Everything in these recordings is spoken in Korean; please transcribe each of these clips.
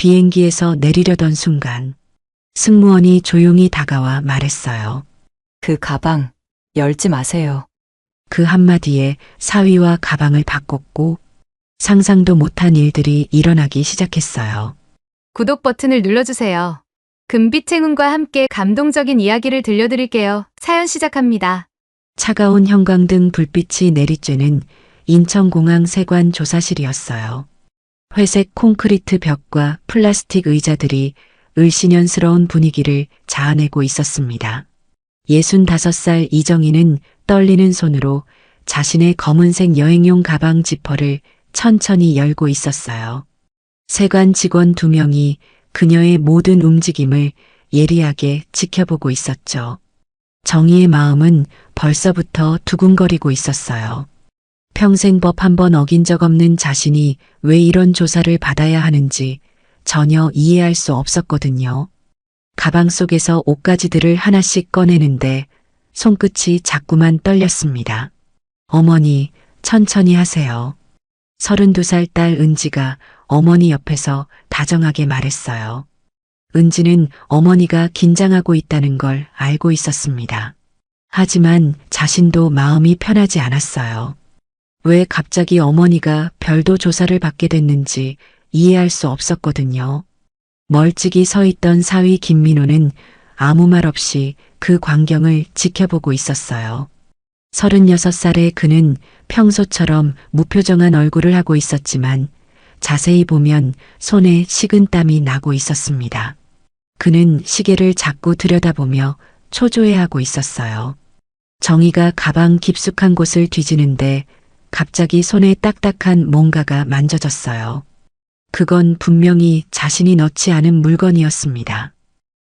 비행기에서 내리려던 순간 승무원이 조용히 다가와 말했어요. 그 가방 열지 마세요. 그 한마디에 사위와 가방을 바꿨고 상상도 못한 일들이 일어나기 시작했어요. 구독 버튼을 눌러주세요. 금빛 행운과 함께 감동적인 이야기를 들려드릴게요. 사연 시작합니다. 차가운 형광등 불빛이 내리쬐는 인천공항 세관 조사실이었어요. 회색 콘크리트 벽과 플라스틱 의자들이 을씨년스러운 분위기를 자아내고 있었습니다. 65살 이정희는 떨리는 손으로 자신의 검은색 여행용 가방 지퍼를 천천히 열고 있었어요. 세관 직원 2명이 그녀의 모든 움직임을 예리하게 지켜보고 있었죠. 정희의 마음은 벌써부터 두근거리고 있었어요. 평생 법 한 번 어긴 적 없는 자신이 왜 이런 조사를 받아야 하는지 전혀 이해할 수 없었거든요. 가방 속에서 옷가지들을 하나씩 꺼내는데 손끝이 자꾸만 떨렸습니다. 어머니, 천천히 하세요. 32살 딸 은지가 어머니 옆에서 다정하게 말했어요. 은지는 어머니가 긴장하고 있다는 걸 알고 있었습니다. 하지만 자신도 마음이 편하지 않았어요. 왜 갑자기 어머니가 별도 조사를 받게 됐는지 이해할 수 없었거든요. 멀찍이 서 있던 사위 김민호는 아무 말 없이 그 광경을 지켜보고 있었어요. 36살의 그는 평소처럼 무표정한 얼굴을 하고 있었지만 자세히 보면 손에 식은땀이 나고 있었습니다. 그는 시계를 자꾸 들여다보며 초조해하고 있었어요. 정희가 가방 깊숙한 곳을 뒤지는데 갑자기 손에 딱딱한 뭔가가 만져졌어요. 그건 분명히 자신이 넣지 않은 물건이었습니다.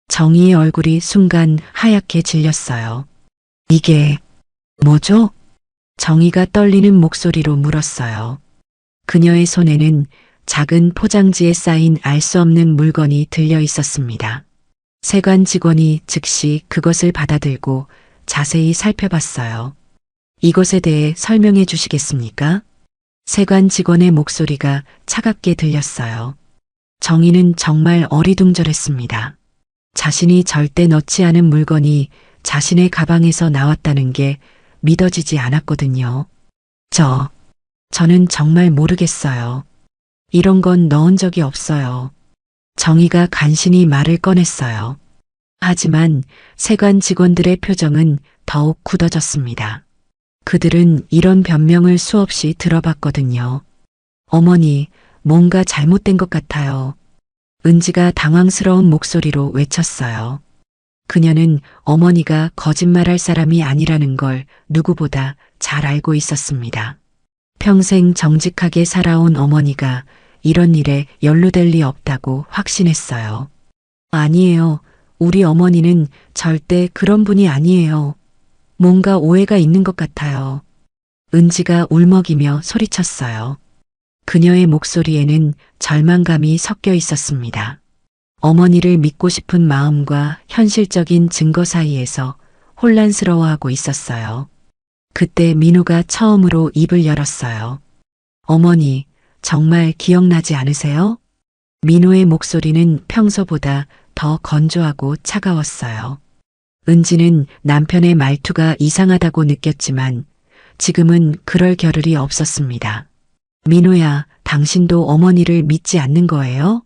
정희의 얼굴이 순간 하얗게 질렸어요. 이게 뭐죠? 정희가 떨리는 목소리로 물었어요. 그녀의 손에는 작은 포장지에 쌓인 알 수 없는 물건이 들려 있었습니다. 세관 직원이 즉시 그것을 받아들고 자세히 살펴봤어요. 이것에 대해 설명해 주시겠습니까? 세관 직원의 목소리가 차갑게 들렸어요. 정희는 정말 어리둥절했습니다. 자신이 절대 넣지 않은 물건이 자신의 가방에서 나왔다는 게 믿어지지 않았거든요. 저는 정말 모르겠어요. 이런 건 넣은 적이 없어요. 정희가 간신히 말을 꺼냈어요. 하지만 세관 직원들의 표정은 더욱 굳어졌습니다. 그들은 이런 변명을 수없이 들어봤거든요. 어머니, 뭔가 잘못된 것 같아요. 은지가 당황스러운 목소리로 외쳤어요. 그녀는 어머니가 거짓말할 사람이 아니라는 걸 누구보다 잘 알고 있었습니다. 평생 정직하게 살아온 어머니가 이런 일에 연루될 리 없다고 확신했어요. 아니에요. 우리 어머니는 절대 그런 분이 아니에요. 뭔가 오해가 있는 것 같아요. 은지가 울먹이며 소리쳤어요. 그녀의 목소리에는 절망감이 섞여 있었습니다. 어머니를 믿고 싶은 마음과 현실적인 증거 사이에서 혼란스러워하고 있었어요. 그때 민호가 처음으로 입을 열었어요. 어머니, 정말 기억나지 않으세요? 민호의 목소리는 평소보다 더 건조하고 차가웠어요. 은지는 남편의 말투가 이상하다고 느꼈지만 지금은 그럴 겨를이 없었습니다. 민호야, 당신도 어머니를 믿지 않는 거예요?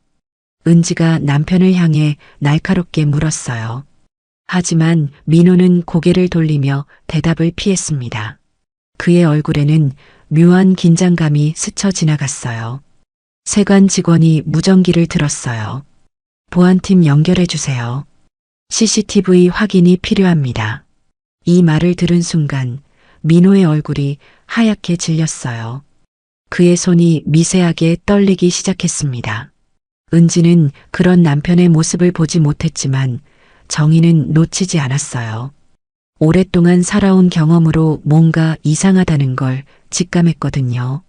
은지가 남편을 향해 날카롭게 물었어요. 하지만 민호는 고개를 돌리며 대답을 피했습니다. 그의 얼굴에는 묘한 긴장감이 스쳐 지나갔어요. 세관 직원이 무전기를 들었어요. 보안팀 연결해 주세요. CCTV 확인이 필요합니다. 이 말을 들은 순간 민호의 얼굴이 하얗게 질렸어요. 그의 손이 미세하게 떨리기 시작했습니다. 은지는 그런 남편의 모습을 보지 못했지만 정희는 놓치지 않았어요. 오랫동안 살아온 경험으로 뭔가 이상하다는 걸 직감했거든요.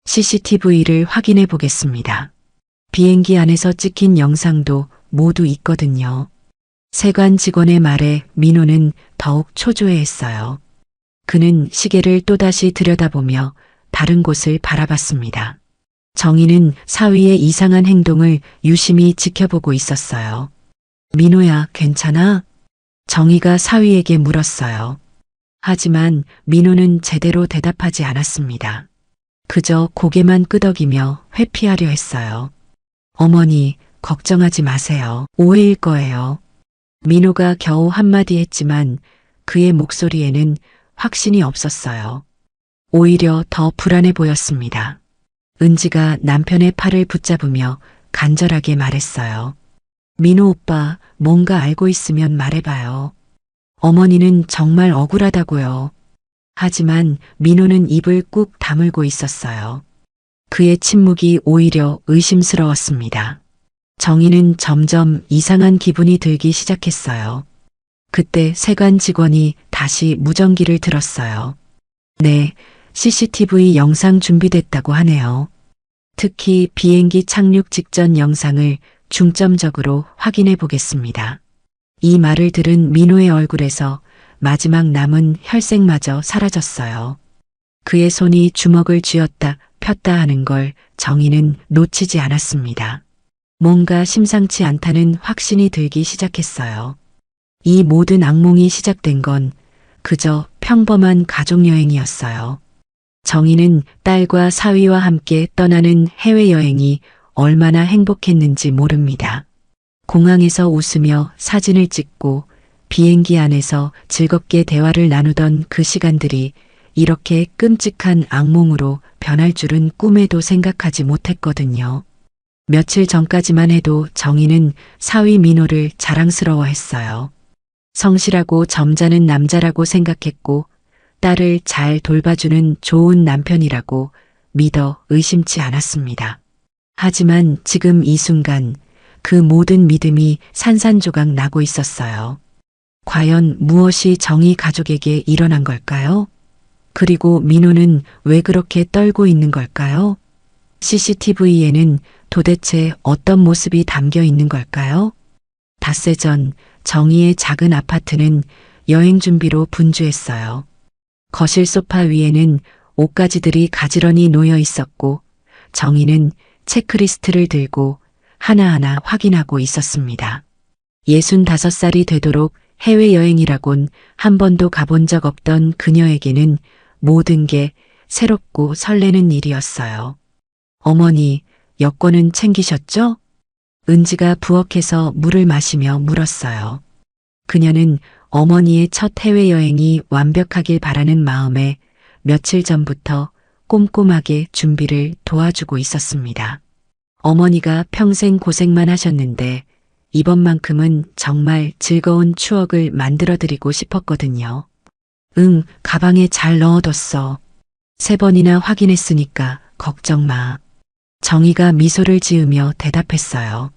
CCTV를 확인해 보겠습니다. 비행기 안에서 찍힌 영상도 모두 있거든요. 세관 직원의 말에 민호는 더욱 초조해했어요. 그는 시계를 또다시 들여다보며 다른 곳을 바라봤습니다. 정희는 사위의 이상한 행동을 유심히 지켜보고 있었어요. 민호야, 괜찮아? 정희가 사위에게 물었어요. 하지만 민호는 제대로 대답하지 않았습니다. 그저 고개만 끄덕이며 회피하려 했어요. 어머니, 걱정하지 마세요. 오해일 거예요. 민호가 겨우 한마디 했지만 그의 목소리에는 확신이 없었어요. 오히려 더 불안해 보였습니다. 은지가 남편의 팔을 붙잡으며 간절하게 말했어요. 민호 오빠, 뭔가 알고 있으면 말해봐요. 어머니는 정말 억울하다고요. 하지만 민호는 입을 꾹 다물고 있었어요. 그의 침묵이 오히려 의심스러웠습니다. 정희는 점점 이상한 기분이 들기 시작했어요. 그때 세관 직원이 다시 무전기를 들었어요. 네, CCTV 영상 준비됐다고 하네요. 특히 비행기 착륙 직전 영상을 중점적으로 확인해 보겠습니다. 이 말을 들은 민호의 얼굴에서 마지막 남은 혈색마저 사라졌어요. 그의 손이 주먹을 쥐었다 폈다 하는 걸 정희는 놓치지 않았습니다. 뭔가 심상치 않다는 확신이 들기 시작했어요. 이 모든 악몽이 시작된 건 그저 평범한 가족여행이었어요. 정희는 딸과 사위와 함께 떠나는 해외여행이 얼마나 행복했는지 모릅니다. 공항에서 웃으며 사진을 찍고 비행기 안에서 즐겁게 대화를 나누던 그 시간들이 이렇게 끔찍한 악몽으로 변할 줄은 꿈에도 생각하지 못했거든요. 며칠 전까지만 해도 정희는 사위 민호를 자랑스러워했어요. 성실하고 점잖은 남자라고 생각했고 딸을 잘 돌봐주는 좋은 남편이라고 믿어 의심치 않았습니다. 하지만 지금 이 순간 그 모든 믿음이 산산조각 나고 있었어요. 과연 무엇이 정희 가족에게 일어난 걸까요? 그리고 민호는 왜 그렇게 떨고 있는 걸까요? CCTV에는 도대체 어떤 모습이 담겨 있는 걸까요? 닷새 전 정희의 작은 아파트는 여행 준비로 분주했어요. 거실 소파 위에는 옷가지들이 가지런히 놓여 있었고 정희는 체크리스트를 들고 하나하나 확인하고 있었습니다. 65살이 되도록 해외여행이라곤 한 번도 가본 적 없던 그녀에게는 모든 게 새롭고 설레는 일이었어요. 어머니, 여권은 챙기셨죠? 은지가 부엌에서 물을 마시며 물었어요. 그녀는 어머니의 첫 해외여행이 완벽하길 바라는 마음에 며칠 전부터 꼼꼼하게 준비를 도와주고 있었습니다. 어머니가 평생 고생만 하셨는데 이번만큼은 정말 즐거운 추억을 만들어드리고 싶었거든요. 응, 가방에 잘 넣어뒀어. 3번이나 확인했으니까 걱정 마. 정희가 미소를 지으며 대답했어요.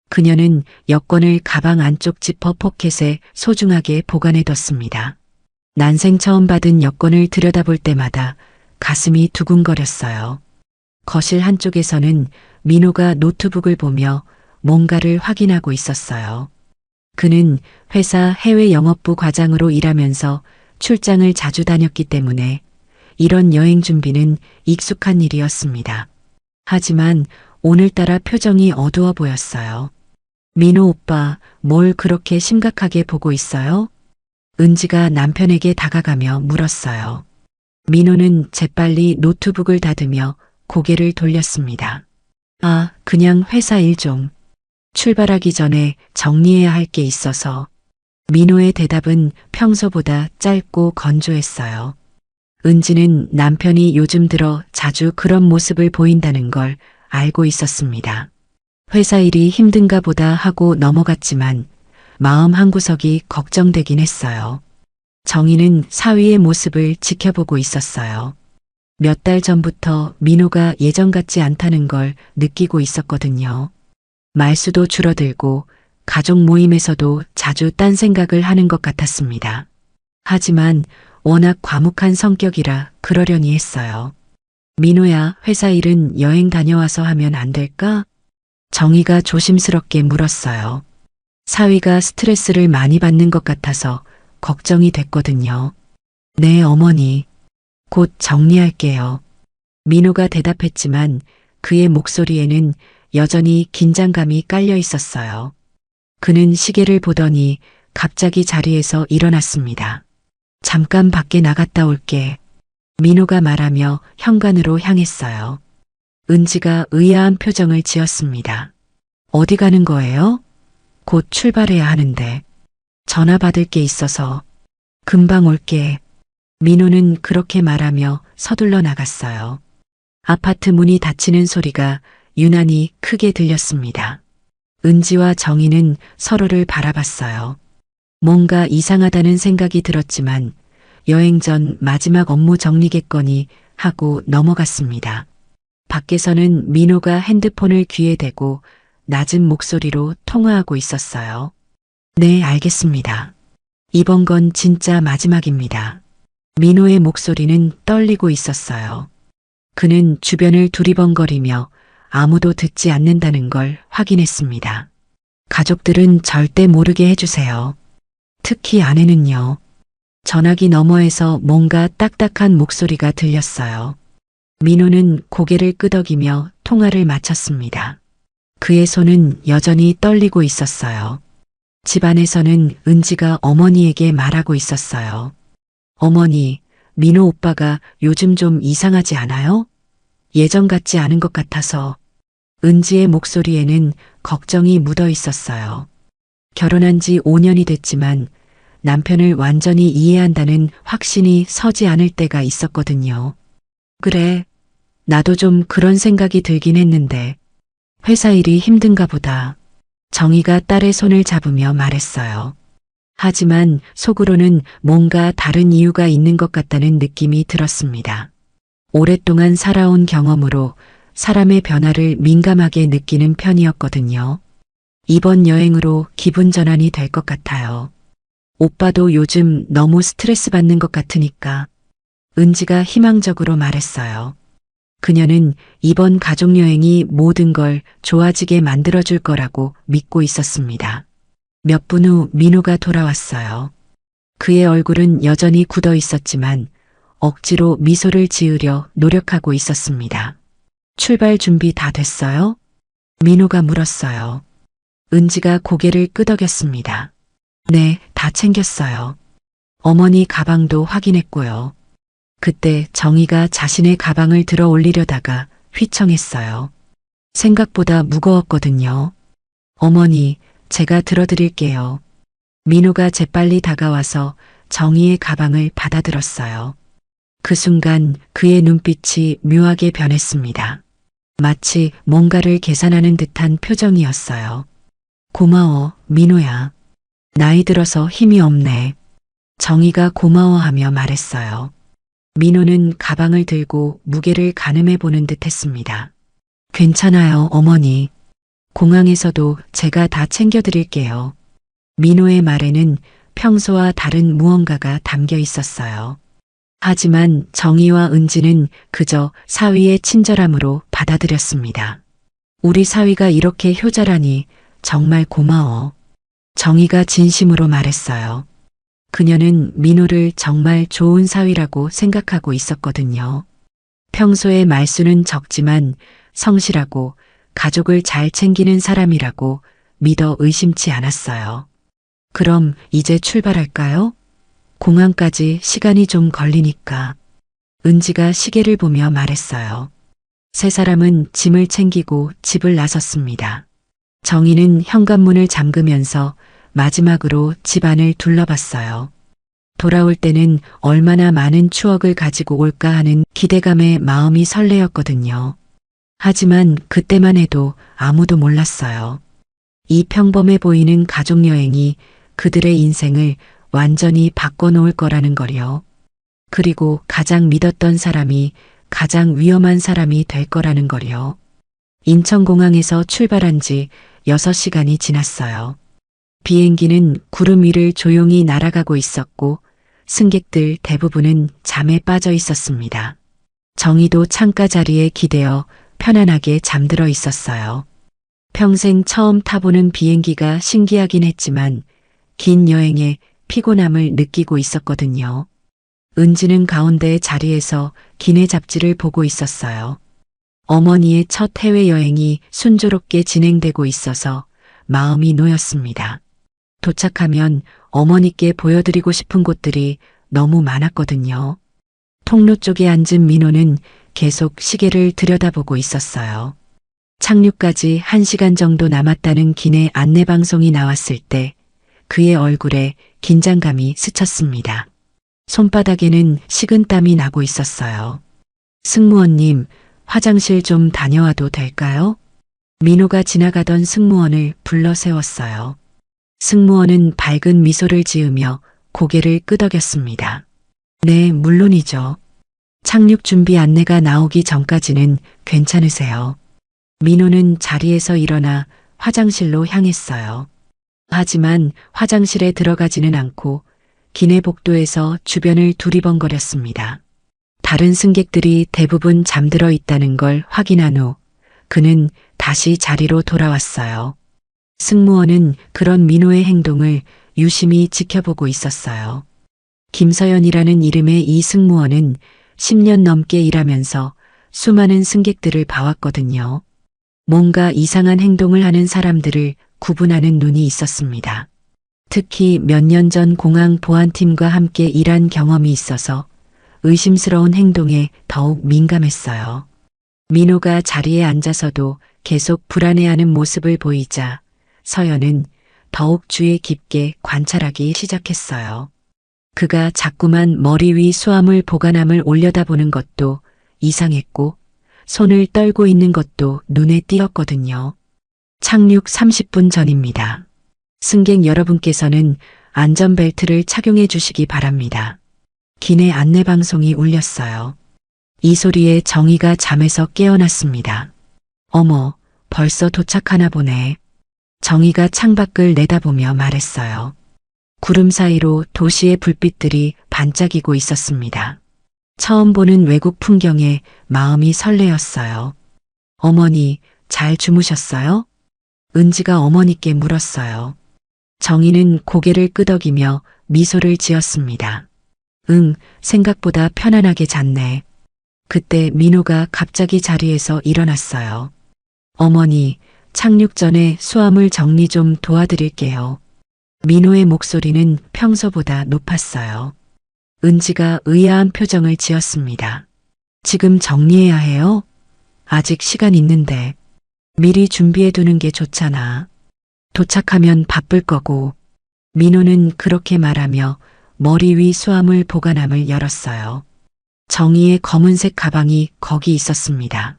그녀는 여권을 가방 안쪽 지퍼 포켓에 소중하게 보관해뒀습니다. 난생 처음 받은 여권을 들여다볼 때마다 가슴이 두근거렸어요. 거실 한쪽에서는 민호가 노트북을 보며 뭔가를 확인하고 있었어요. 그는 회사 해외 영업부 과장으로 일하면서 출장을 자주 다녔기 때문에 이런 여행 준비는 익숙한 일이었습니다. 하지만 오늘따라 표정이 어두워 보였어요. 민호 오빠, 뭘 그렇게 심각하게 보고 있어요? 은지가 남편에게 다가가며 물었어요. 민호는 재빨리 노트북을 닫으며 고개를 돌렸습니다. 아, 그냥 회사 일 좀. 출발하기 전에 정리해야 할 게 있어서. 민호의 대답은 평소보다 짧고 건조했어요. 은지는 남편이 요즘 들어 자주 그런 모습을 보인다는 걸 알고 있었습니다. 회사 일이 힘든가 보다 하고 넘어갔지만 마음 한구석이 걱정되긴 했어요. 정희는 사위의 모습을 지켜보고 있었어요. 몇 달 전부터 민호가 예전 같지 않다는 걸 느끼고 있었거든요. 말수도 줄어들고 가족 모임에서도 자주 딴 생각을 하는 것 같았습니다. 하지만 워낙 과묵한 성격이라 그러려니 했어요. 민호야, 회사 일은 여행 다녀와서 하면 안 될까? 정희가 조심스럽게 물었어요. 사위가 스트레스를 많이 받는 것 같아서 걱정이 됐거든요. 네, 어머니. 곧 정리할게요. 민호가 대답했지만 그의 목소리에는 여전히 긴장감이 깔려 있었어요. 그는 시계를 보더니 갑자기 자리에서 일어났습니다. 잠깐 밖에 나갔다 올게. 민호가 말하며 현관으로 향했어요. 은지가 의아한 표정을 지었습니다. 어디 가는 거예요? 곧 출발해야 하는데. 전화 받을 게 있어서. 금방 올게. 민호는 그렇게 말하며 서둘러 나갔어요. 아파트 문이 닫히는 소리가 유난히 크게 들렸습니다. 은지와 정희는 서로를 바라봤어요. 뭔가 이상하다는 생각이 들었지만 여행 전 마지막 업무 정리겠거니 하고 넘어갔습니다. 밖에서는 민호가 핸드폰을 귀에 대고 낮은 목소리로 통화하고 있었어요. 네, 알겠습니다. 이번 건 진짜 마지막입니다. 민호의 목소리는 떨리고 있었어요. 그는 주변을 두리번거리며 아무도 듣지 않는다는 걸 확인했습니다. 가족들은 절대 모르게 해주세요. 특히 아내는요. 전화기 너머에서 뭔가 딱딱한 목소리가 들렸어요. 민호는 고개를 끄덕이며 통화를 마쳤습니다. 그의 손은 여전히 떨리고 있었어요. 집안에서는 은지가 어머니에게 말하고 있었어요. 어머니, 민호 오빠가 요즘 좀 이상하지 않아요? 예전 같지 않은 것 같아서. 은지의 목소리에는 걱정이 묻어 있었어요. 결혼한 지 5년이 됐지만 남편을 완전히 이해한다는 확신이 서지 않을 때가 있었거든요. 그래, 나도 좀 그런 생각이 들긴 했는데 회사 일이 힘든가 보다. 정희가 딸의 손을 잡으며 말했어요. 하지만 속으로는 뭔가 다른 이유가 있는 것 같다는 느낌이 들었습니다. 오랫동안 살아온 경험으로 사람의 변화를 민감하게 느끼는 편이었거든요. 이번 여행으로 기분 전환이 될 것 같아요. 오빠도 요즘 너무 스트레스 받는 것 같으니까. 은지가 희망적으로 말했어요. 그녀는 이번 가족여행이 모든 걸 좋아지게 만들어줄 거라고 믿고 있었습니다. 몇 분 후 민호가 돌아왔어요. 그의 얼굴은 여전히 굳어 있었지만 억지로 미소를 지으려 노력하고 있었습니다. 출발 준비 다 됐어요? 민호가 물었어요. 은지가 고개를 끄덕였습니다. 네, 다 챙겼어요. 어머니 가방도 확인했고요. 그때 정희가 자신의 가방을 들어 올리려다가 휘청했어요. 생각보다 무거웠거든요. 어머니, 제가 들어드릴게요. 민호가 재빨리 다가와서 정희의 가방을 받아들었어요. 그 순간 그의 눈빛이 묘하게 변했습니다. 마치 뭔가를 계산하는 듯한 표정이었어요. 고마워, 민호야. 나이 들어서 힘이 없네. 정희가 고마워하며 말했어요. 민호는 가방을 들고 무게를 가늠해 보는 듯 했습니다. 괜찮아요, 어머니. 공항에서도 제가 다 챙겨드릴게요. 민호의 말에는 평소와 다른 무언가가 담겨 있었어요. 하지만 정희와 은지는 그저 사위의 친절함으로 받아들였습니다. 우리 사위가 이렇게 효자라니 정말 고마워. 정희가 진심으로 말했어요. 그녀는 민호를 정말 좋은 사위라고 생각하고 있었거든요. 평소에 말수는 적지만 성실하고 가족을 잘 챙기는 사람이라고 믿어 의심치 않았어요. 그럼 이제 출발할까요? 공항까지 시간이 좀 걸리니까. 은지가 시계를 보며 말했어요. 세 사람은 짐을 챙기고 집을 나섰습니다. 정희는 현관문을 잠그면서 마지막으로 집안을 둘러봤어요. 돌아올 때는 얼마나 많은 추억을 가지고 올까 하는 기대감에 마음이 설레었거든요. 하지만 그때만 해도 아무도 몰랐어요. 이 평범해 보이는 가족여행이 그들의 인생을 완전히 바꿔놓을 거라는 걸요. 그리고 가장 믿었던 사람이 가장 위험한 사람이 될 거라는 걸요. 인천공항에서 출발한 지 6시간이 지났어요. 비행기는 구름 위를 조용히 날아가고 있었고 승객들 대부분은 잠에 빠져 있었습니다. 정희도 창가 자리에 기대어 편안하게 잠들어 있었어요. 평생 처음 타보는 비행기가 신기하긴 했지만 긴 여행에 피곤함을 느끼고 있었거든요. 은지는 가운데 자리에서 기내 잡지를 보고 있었어요. 어머니의 첫 해외여행이 순조롭게 진행되고 있어서 마음이 놓였습니다. 도착하면 어머니께 보여드리고 싶은 곳들이 너무 많았거든요. 통로 쪽에 앉은 민호는 계속 시계를 들여다보고 있었어요. 착륙까지 1시간 정도 남았다는 기내 안내방송이 나왔을 때 그의 얼굴에 긴장감이 스쳤습니다. 손바닥에는 식은땀이 나고 있었어요. 승무원님, 화장실 좀 다녀와도 될까요? 민호가 지나가던 승무원을 불러 세웠어요. 승무원은 밝은 미소를 지으며 고개를 끄덕였습니다. 네, 물론이죠. 착륙 준비 안내가 나오기 전까지는 괜찮으세요. 민호는 자리에서 일어나 화장실로 향했어요. 하지만 화장실에 들어가지는 않고 기내 복도에서 주변을 두리번거렸습니다. 다른 승객들이 대부분 잠들어 있다는 걸 확인한 후 그는 다시 자리로 돌아왔어요. 승무원은 그런 민호의 행동을 유심히 지켜보고 있었어요. 김서연이라는 이름의 이 승무원은 10년 넘게 일하면서 수많은 승객들을 봐왔거든요. 뭔가 이상한 행동을 하는 사람들을 구분하는 눈이 있었습니다. 특히 몇 년 전 공항 보안팀과 함께 일한 경험이 있어서 의심스러운 행동에 더욱 민감했어요. 민호가 자리에 앉아서도 계속 불안해하는 모습을 보이자 서연은 더욱 주의 깊게 관찰하기 시작했어요. 그가 자꾸만 머리 위 수화물 보관함을 올려다보는 것도 이상했고 손을 떨고 있는 것도 눈에 띄었거든요. 착륙 30분 전입니다. 승객 여러분께서는 안전벨트를 착용해 주시기 바랍니다. 기내 안내방송이 울렸어요. 이 소리에 정희가 잠에서 깨어났습니다. 어머, 벌써 도착하나 보네. 정희가 창밖을 내다보며 말했어요. 구름 사이로 도시의 불빛들이 반짝이고 있었습니다. 처음 보는 외국 풍경에 마음이 설레었어요. 어머니, 잘 주무셨어요? 은지가 어머니께 물었어요. 정희는 고개를 끄덕이며 미소를 지었습니다. 응, 생각보다 편안하게 잤네. 그때 민호가 갑자기 자리에서 일어났어요. 어머니, 착륙 전에 수화물 정리 좀 도와드릴게요. 민호의 목소리는 평소보다 높았어요. 은지가 의아한 표정을 지었습니다. 지금 정리해야 해요? 아직 시간 있는데. 미리 준비해 두는 게 좋잖아. 도착하면 바쁠 거고. 민호는 그렇게 말하며 머리 위 수화물 보관함을 열었어요. 정희의 검은색 가방이 거기 있었습니다.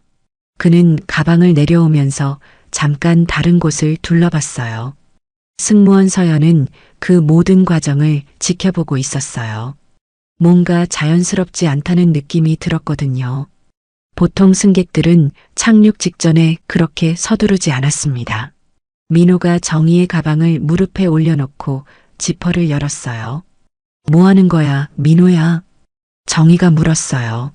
그는 가방을 내려오면서 잠깐 다른 곳을 둘러봤어요. 승무원 서연은 그 모든 과정을 지켜보고 있었어요. 뭔가 자연스럽지 않다는 느낌이 들었거든요. 보통 승객들은 착륙 직전에 그렇게 서두르지 않았습니다. 민호가 정희의 가방을 무릎에 올려놓고 지퍼를 열었어요. 뭐 하는 거야, 민호야? 정희가 물었어요.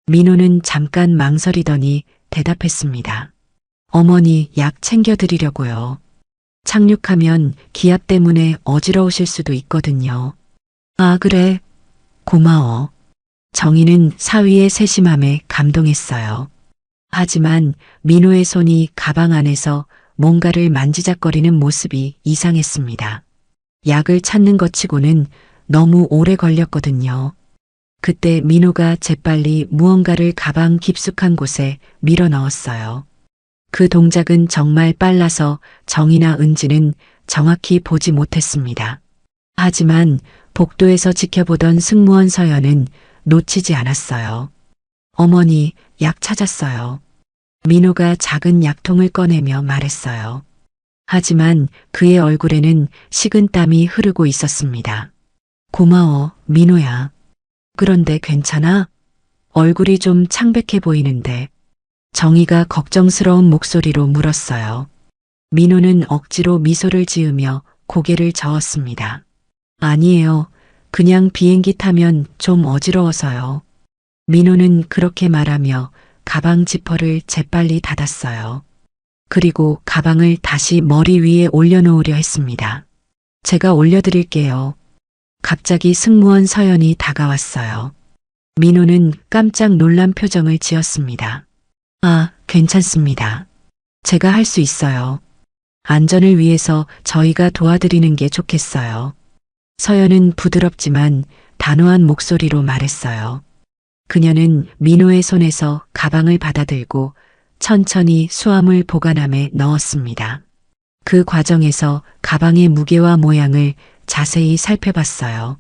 민호는 잠깐 망설이더니 대답했습니다. 어머니, 약 챙겨드리려고요. 착륙하면 기압 때문에 어지러우실 수도 있거든요. 아, 그래. 고마워. 정희는 사위의 세심함에 감동했어요. 하지만 민호의 손이 가방 안에서 뭔가를 만지작거리는 모습이 이상했습니다. 약을 찾는 것 치고는 너무 오래 걸렸거든요. 그때 민호가 재빨리 무언가를 가방 깊숙한 곳에 밀어 넣었어요. 그 동작은 정말 빨라서 정희나 은지는 정확히 보지 못했습니다. 하지만 복도에서 지켜보던 승무원 서연은 놓치지 않았어요. 어머니, 약 찾았어요. 민호가 작은 약통을 꺼내며 말했어요. 하지만 그의 얼굴에는 식은땀이 흐르고 있었습니다. 고마워, 민호야. 그런데 괜찮아? 얼굴이 좀 창백해 보이는데. 정희가 걱정스러운 목소리로 물었어요. 민호는 억지로 미소를 지으며 고개를 저었습니다. 아니에요. 그냥 비행기 타면 좀 어지러워서요. 민호는 그렇게 말하며 가방 지퍼를 재빨리 닫았어요. 그리고 가방을 다시 머리 위에 올려놓으려 했습니다. 제가 올려드릴게요. 갑자기 승무원 서연이 다가왔어요. 민호는 깜짝 놀란 표정을 지었습니다. 아, 괜찮습니다. 제가 할 수 있어요. 안전을 위해서 저희가 도와드리는 게 좋겠어요. 서연은 부드럽지만 단호한 목소리로 말했어요. 그녀는 민호의 손에서 가방을 받아들고 천천히 수화물 보관함에 넣었습니다. 그 과정에서 가방의 무게와 모양을 자세히 살펴봤어요.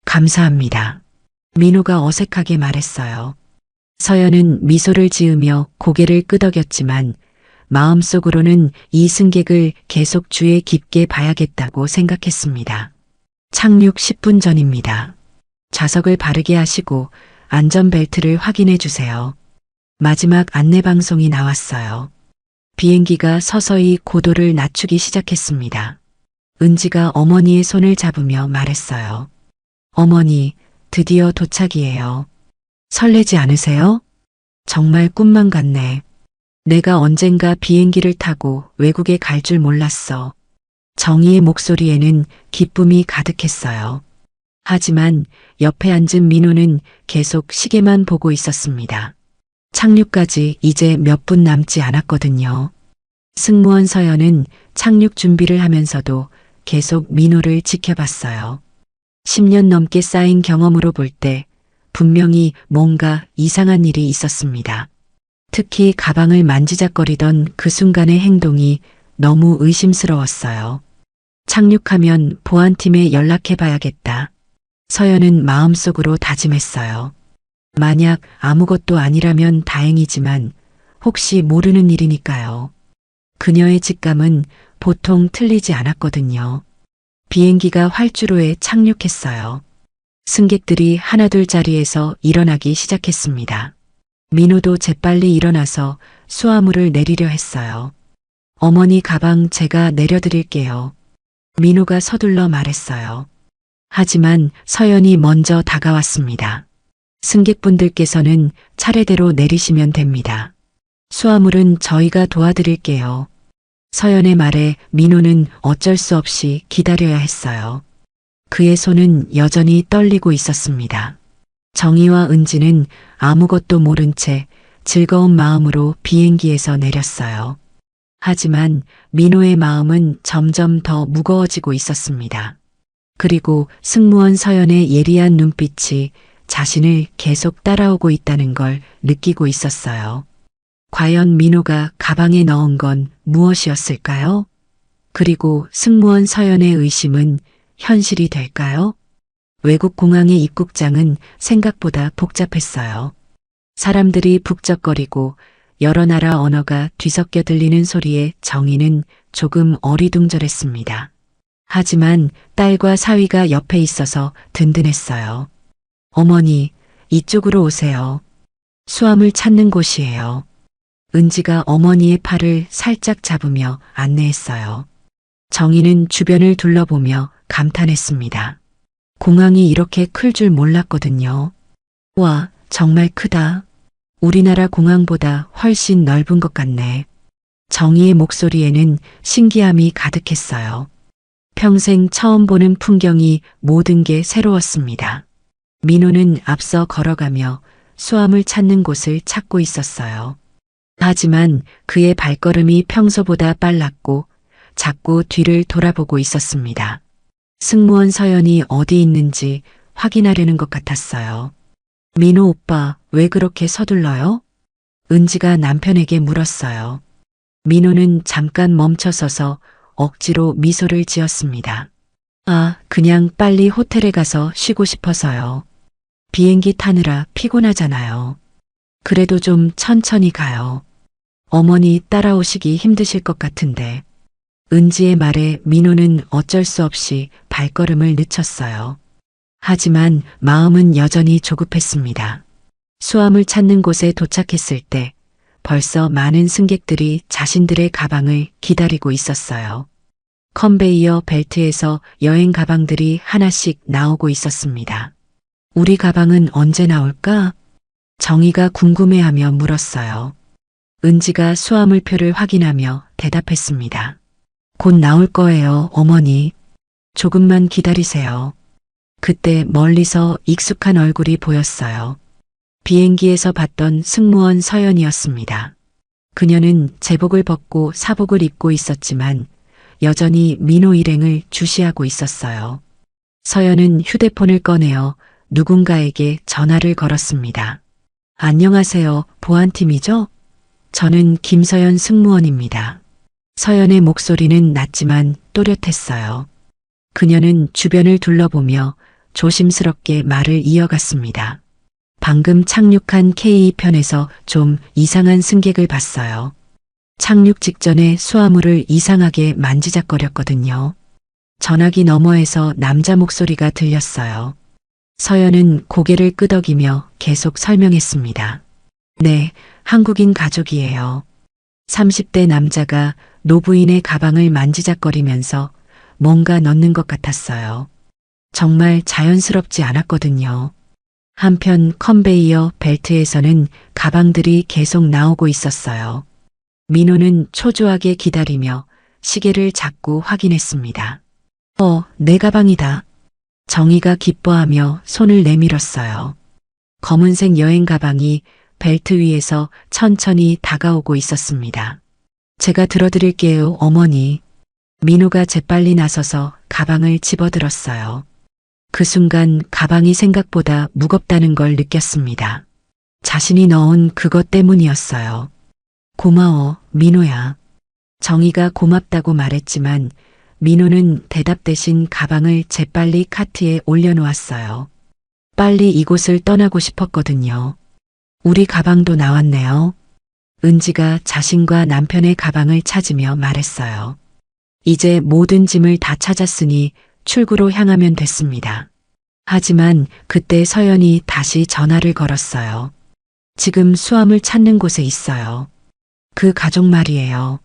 감사합니다. 민호가 어색하게 말했어요. 서연은 미소를 지으며 고개를 끄덕였지만 마음속으로는 이 승객을 계속 주의 깊게 봐야겠다고 생각했습니다. 착륙 10분 전입니다. 좌석을 바르게 하시고 안전벨트를 확인해 주세요. 마지막 안내방송이 나왔어요. 비행기가 서서히 고도를 낮추기 시작했습니다. 은지가 어머니의 손을 잡으며 말했어요. 어머니, 드디어 도착이에요. 설레지 않으세요? 정말 꿈만 같네. 내가 언젠가 비행기를 타고 외국에 갈 줄 몰랐어. 정희의 목소리에는 기쁨이 가득했어요. 하지만 옆에 앉은 민호는 계속 시계만 보고 있었습니다. 착륙까지 이제 몇 분 남지 않았거든요. 승무원 서연은 착륙 준비를 하면서도 계속 민호를 지켜봤어요. 10년 넘게 쌓인 경험으로 볼 때 분명히 뭔가 이상한 일이 있었습니다. 특히 가방을 만지작거리던 그 순간의 행동이 너무 의심스러웠어요. 착륙하면 보안팀에 연락해봐야겠다. 서연은 마음속으로 다짐했어요. 만약 아무것도 아니라면 다행이지만 혹시 모르는 일이니까요. 그녀의 직감은 보통 틀리지 않았거든요. 비행기가 활주로에 착륙했어요. 승객들이 하나둘 자리에서 일어나기 시작했습니다. 민호도 재빨리 일어나서 수화물을 내리려 했어요. 어머니 가방 제가 내려드릴게요. 민호가 서둘러 말했어요. 하지만 서연이 먼저 다가왔습니다. 승객분들께서는 차례대로 내리시면 됩니다. 수화물은 저희가 도와드릴게요. 서연의 말에 민호는 어쩔 수 없이 기다려야 했어요. 그의 손은 여전히 떨리고 있었습니다. 정희와 은지는 아무것도 모른 채 즐거운 마음으로 비행기에서 내렸어요. 하지만 민호의 마음은 점점 더 무거워지고 있었습니다. 그리고 승무원 서연의 예리한 눈빛이 자신을 계속 따라오고 있다는 걸 느끼고 있었어요. 과연 민호가 가방에 넣은 건 무엇이었을까요? 그리고 승무원 서연의 의심은 현실이 될까요? 외국 공항의 입국장은 생각보다 복잡했어요. 사람들이 북적거리고 여러 나라 언어가 뒤섞여 들리는 소리에 정희는 조금 어리둥절했습니다. 하지만 딸과 사위가 옆에 있어서 든든했어요. 어머니, 이쪽으로 오세요. 수암을 찾는 곳이에요. 은지가 어머니의 팔을 살짝 잡으며 안내했어요. 정희는 주변을 둘러보며 감탄했습니다. 공항이 이렇게 클 줄 몰랐거든요. 와, 정말 크다. 우리나라 공항보다 훨씬 넓은 것 같네. 정희의 목소리에는 신기함이 가득했어요. 평생 처음 보는 풍경이 모든 게 새로웠습니다. 민호는 앞서 걸어가며 수암을 찾는 곳을 찾고 있었어요. 하지만 그의 발걸음이 평소보다 빨랐고 자꾸 뒤를 돌아보고 있었습니다. 승무원 서연이 어디 있는지 확인하려는 것 같았어요. 민호 오빠, 왜 그렇게 서둘러요? 은지가 남편에게 물었어요. 민호는 잠깐 멈춰서서 억지로 미소를 지었습니다. 아, 그냥 빨리 호텔에 가서 쉬고 싶어서요. 비행기 타느라 피곤하잖아요. 그래도 좀 천천히 가요. 어머니 따라오시기 힘드실 것 같은데. 은지의 말에 민호는 어쩔 수 없이 발걸음을 늦췄어요. 하지만 마음은 여전히 조급했습니다. 수암을 찾는 곳에 도착했을 때 벌써 많은 승객들이 자신들의 가방을 기다리고 있었어요. 컨베이어 벨트에서 여행 가방들이 하나씩 나오고 있었습니다. 우리 가방은 언제 나올까? 정희가 궁금해하며 물었어요. 은지가 수화물표를 확인하며 대답했습니다. 곧 나올 거예요, 어머니. 조금만 기다리세요. 그때 멀리서 익숙한 얼굴이 보였어요. 비행기에서 봤던 승무원 서연이었습니다. 그녀는 제복을 벗고 사복을 입고 있었지만 여전히 민호 일행을 주시하고 있었어요. 서연은 휴대폰을 꺼내어 누군가에게 전화를 걸었습니다. 안녕하세요, 보안팀이죠? 저는 김서연 승무원입니다. 서연의 목소리는 낮지만 또렷했어요. 그녀는 주변을 둘러보며 조심스럽게 말을 이어갔습니다. 방금 착륙한 K편에서 좀 이상한 승객을 봤어요. 착륙 직전에 수화물을 이상하게 만지작거렸거든요. 전화기 너머에서 남자 목소리가 들렸어요. 서연은 고개를 끄덕이며 계속 설명했습니다. 네, 한국인 가족이에요. 30대 남자가 노부인의 가방을 만지작거리면서 뭔가 넣는 것 같았어요. 정말 자연스럽지 않았거든요. 한편 컨베이어 벨트에서는 가방들이 계속 나오고 있었어요. 민호는 초조하게 기다리며 시계를 자꾸 확인했습니다. 내 가방이다. 정희가 기뻐하며 손을 내밀었어요. 검은색 여행 가방이 벨트 위에서 천천히 다가오고 있었습니다. 제가 들어드릴게요, 어머니. 민호가 재빨리 나서서 가방을 집어들었어요. 그 순간 가방이 생각보다 무겁다는 걸 느꼈습니다. 자신이 넣은 그것 때문이었어요. 고마워, 민호야. 정희가 고맙다고 말했지만 민호는 대답 대신 가방을 재빨리 카트에 올려놓았어요. 빨리 이곳을 떠나고 싶었거든요. 우리 가방도 나왔네요. 은지가 자신과 남편의 가방을 찾으며 말했어요. 이제 모든 짐을 다 찾았으니 출구로 향하면 됐습니다. 하지만 그때 서연이 다시 전화를 걸었어요. 지금 수암을 찾는 곳에 있어요. 그 가족 말이에요.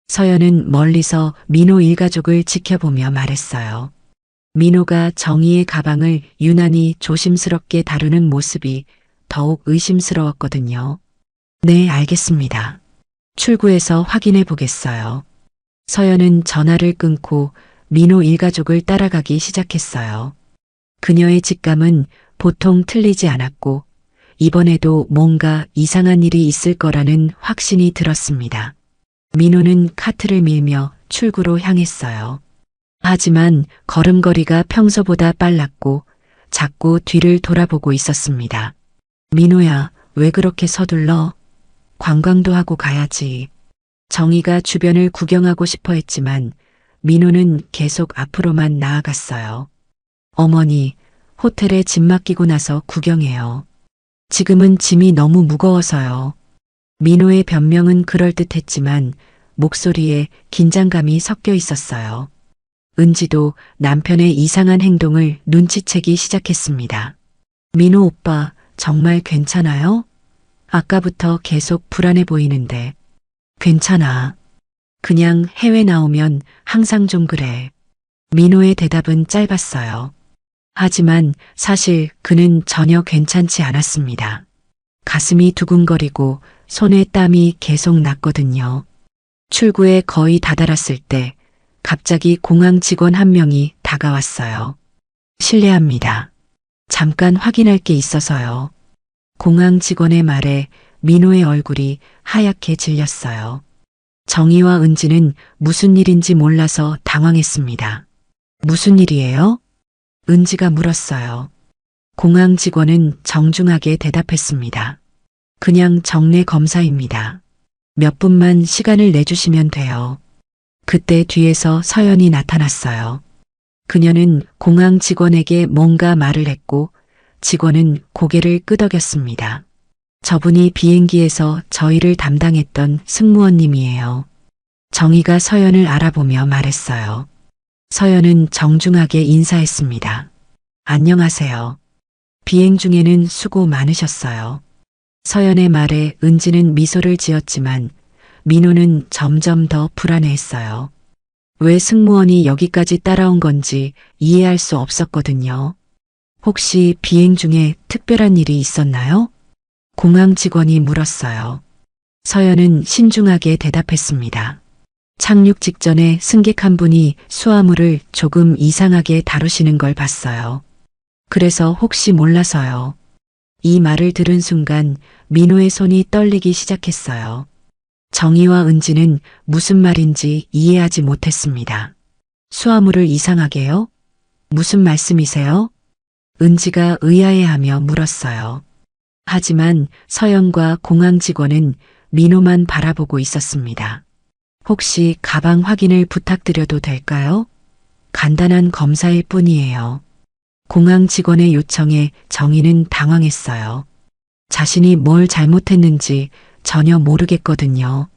서연은 멀리서 민호 일가족을 지켜보며 말했어요. 민호가 정희의 가방을 유난히 조심스럽게 다루는 모습이 더욱 의심스러웠거든요. 네, 알겠습니다. 출구에서 확인해 보겠어요. 서연은 전화를 끊고 민호 일가족을 따라가기 시작했어요. 그녀의 직감은 보통 틀리지 않았고 이번에도 뭔가 이상한 일이 있을 거라는 확신이 들었습니다. 민호는 카트를 밀며 출구로 향했어요. 하지만 걸음걸이가 평소보다 빨랐고 자꾸 뒤를 돌아보고 있었습니다. 민호야, 왜 그렇게 서둘러? 관광도 하고 가야지. 정희가 주변을 구경하고 싶어 했지만 민호는 계속 앞으로만 나아갔어요. 어머니, 호텔에 짐 맡기고 나서 구경해요. 지금은 짐이 너무 무거워서요. 민호의 변명은 그럴듯했지만 목소리에 긴장감이 섞여 있었어요. 은지도 남편의 이상한 행동을 눈치채기 시작했습니다. 민호 오빠, 정말 괜찮아요? 아까부터 계속 불안해 보이는데. 괜찮아. 그냥 해외 나오면 항상 좀 그래. 민호의 대답은 짧았어요. 하지만 사실 그는 전혀 괜찮지 않았습니다. 가슴이 두근거리고 손에 땀이 계속 났거든요. 출구에 거의 다다랐을 때 갑자기 공항 직원 한 명이 다가왔어요. 실례합니다. 잠깐 확인할 게 있어서요. 공항 직원의 말에 민호의 얼굴이 하얗게 질렸어요. 정희와 은지는 무슨 일인지 몰라서 당황했습니다. 무슨 일이에요? 은지가 물었어요. 공항 직원은 정중하게 대답했습니다. 그냥 정례 검사입니다. 몇 분만 시간을 내주시면 돼요. 그때 뒤에서 서연이 나타났어요. 그녀는 공항 직원에게 뭔가 말을 했고 직원은 고개를 끄덕였습니다. 저분이 비행기에서 저희를 담당했던 승무원님이에요. 정희가 서연을 알아보며 말했어요. 서연은 정중하게 인사했습니다. 안녕하세요. 비행 중에는 수고 많으셨어요. 서연의 말에 은지는 미소를 지었지만 민호는 점점 더 불안해했어요. 왜 승무원이 여기까지 따라온 건지 이해할 수 없었거든요. 혹시 비행 중에 특별한 일이 있었나요? 공항 직원이 물었어요. 서연은 신중하게 대답했습니다. 착륙 직전에 승객 한 분이 수화물을 조금 이상하게 다루시는 걸 봤어요. 그래서 혹시 몰라서요. 이 말을 들은 순간 민호의 손이 떨리기 시작했어요. 정희와 은지는 무슨 말인지 이해하지 못했습니다. 수화물을 이상하게요? 무슨 말씀이세요? 은지가 의아해하며 물었어요. 하지만 서연과 공항 직원은 민호만 바라보고 있었습니다. 혹시 가방 확인을 부탁드려도 될까요? 간단한 검사일 뿐이에요. 공항 직원의 요청에 정희는 당황했어요. 자신이 뭘 잘못했는지 전혀 모르겠거든요.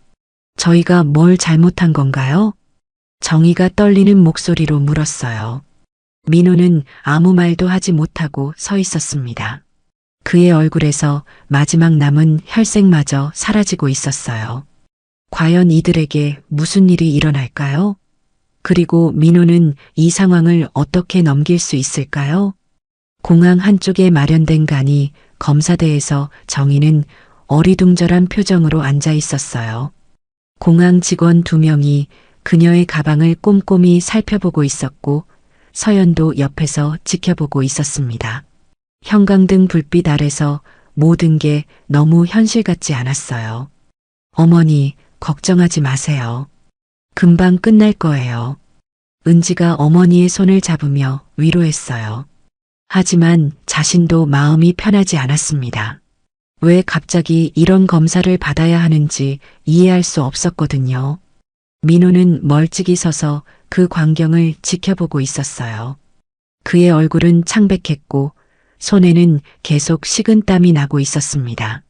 저희가 뭘 잘못한 건가요? 정희가 떨리는 목소리로 물었어요. 민호는 아무 말도 하지 못하고 서 있었습니다. 그의 얼굴에서 마지막 남은 혈색마저 사라지고 있었어요. 과연 이들에게 무슨 일이 일어날까요? 그리고 민호는 이 상황을 어떻게 넘길 수 있을까요? 공항 한쪽에 마련된 간이 검사대에서 정희는 어리둥절한 표정으로 앉아 있었어요. 공항 직원 2명이 그녀의 가방을 꼼꼼히 살펴보고 있었고 서연도 옆에서 지켜보고 있었습니다. 형광등 불빛 아래서 모든 게 너무 현실 같지 않았어요. 어머니, 걱정하지 마세요. 금방 끝날 거예요. 은지가 어머니의 손을 잡으며 위로했어요. 하지만 자신도 마음이 편하지 않았습니다. 왜 갑자기 이런 검사를 받아야 하는지 이해할 수 없었거든요. 민호는 멀찍이 서서 그 광경을 지켜보고 있었어요. 그의 얼굴은 창백했고 손에는 계속 식은땀이 나고 있었습니다.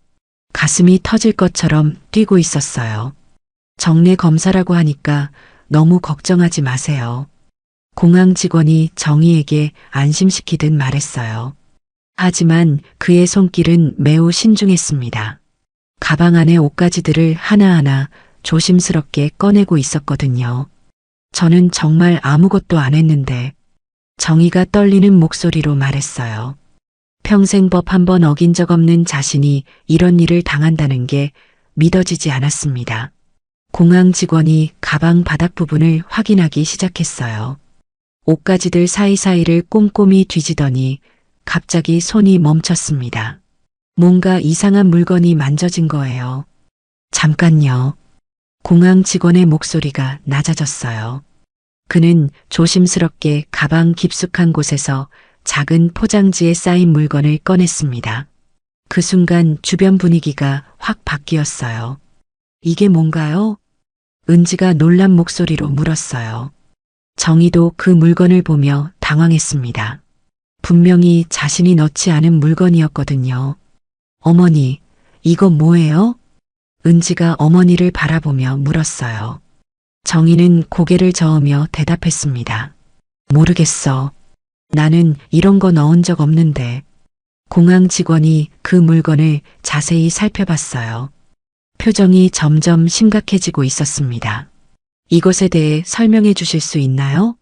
가슴이 터질 것처럼 뛰고 있었어요. 정례 검사라고 하니까 너무 걱정하지 마세요. 공항 직원이 정희에게 안심시키듯 말했어요. 하지만 그의 손길은 매우 신중했습니다. 가방 안의 옷가지들을 하나하나 조심스럽게 꺼내고 있었거든요. 저는 정말 아무것도 안 했는데 정희가 떨리는 목소리로 말했어요. 평생 법 한 번 어긴 적 없는 자신이 이런 일을 당한다는 게 믿어지지 않았습니다. 공항 직원이 가방 바닥 부분을 확인하기 시작했어요. 옷가지들 사이사이를 꼼꼼히 뒤지더니 갑자기 손이 멈췄습니다. 뭔가 이상한 물건이 만져진 거예요. 잠깐요. 공항 직원의 목소리가 낮아졌어요. 그는 조심스럽게 가방 깊숙한 곳에서 작은 포장지에 쌓인 물건을 꺼냈습니다. 그 순간 주변 분위기가 확 바뀌었어요. 이게 뭔가요? 은지가 놀란 목소리로 물었어요. 정희도 그 물건을 보며 당황했습니다. 분명히 자신이 넣지 않은 물건이었거든요. 어머니, 이거 뭐예요? 은지가 어머니를 바라보며 물었어요. 정희는 고개를 저으며 대답했습니다. 모르겠어. 나는 이런 거 넣은 적 없는데. 공항 직원이 그 물건을 자세히 살펴봤어요. 표정이 점점 심각해지고 있었습니다. 이것에 대해 설명해 주실 수 있나요?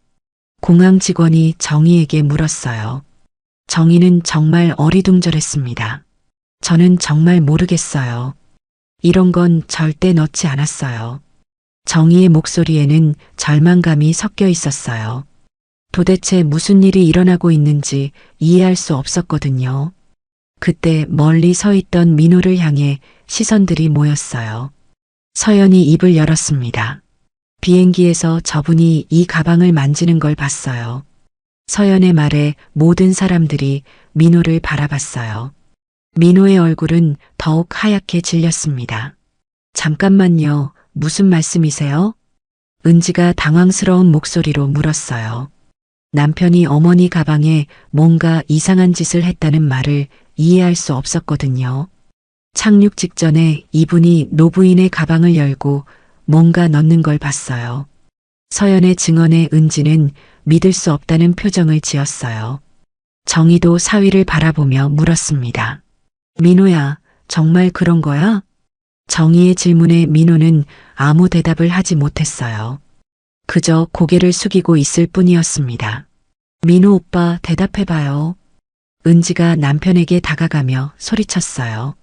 공항 직원이 정희에게 물었어요. 정희는 정말 어리둥절했습니다. 저는 정말 모르겠어요. 이런 건 절대 넣지 않았어요. 정희의 목소리에는 절망감이 섞여 있었어요. 도대체 무슨 일이 일어나고 있는지 이해할 수 없었거든요. 그때 멀리 서 있던 민호를 향해 시선들이 모였어요. 서연이 입을 열었습니다. 비행기에서 저분이 이 가방을 만지는 걸 봤어요. 서연의 말에 모든 사람들이 민호를 바라봤어요. 민호의 얼굴은 더욱 하얗게 질렸습니다. 잠깐만요. 무슨 말씀이세요? 은지가 당황스러운 목소리로 물었어요. 남편이 어머니 가방에 뭔가 이상한 짓을 했다는 말을 이해할 수 없었거든요. 착륙 직전에 이분이 노부인의 가방을 열고 뭔가 넣는 걸 봤어요. 서연의 증언에 은지는 믿을 수 없다는 표정을 지었어요. 정희도 사위를 바라보며 물었습니다. 민호야, 정말 그런 거야? 정희의 질문에 민호는 아무 대답을 하지 못했어요. 그저 고개를 숙이고 있을 뿐이었습니다. 민호 오빠 대답해봐요. 은지가 남편에게 다가가며 소리쳤어요.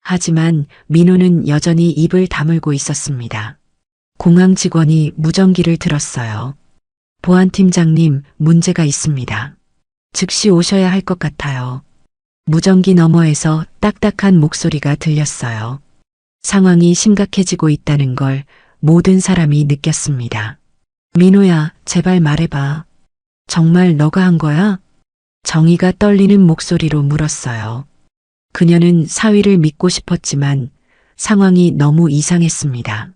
하지만 민호는 여전히 입을 다물고 있었습니다. 공항 직원이 무전기를 들었어요. 보안팀장님, 문제가 있습니다. 즉시 오셔야 할 것 같아요. 무전기 너머에서 딱딱한 목소리가 들렸어요. 상황이 심각해지고 있다는 걸 모든 사람이 느꼈습니다. 민호야, 제발 말해봐. 정말 너가 한 거야? 정희가 떨리는 목소리로 물었어요. 그녀는 사위를 믿고 싶었지만 상황이 너무 이상했습니다.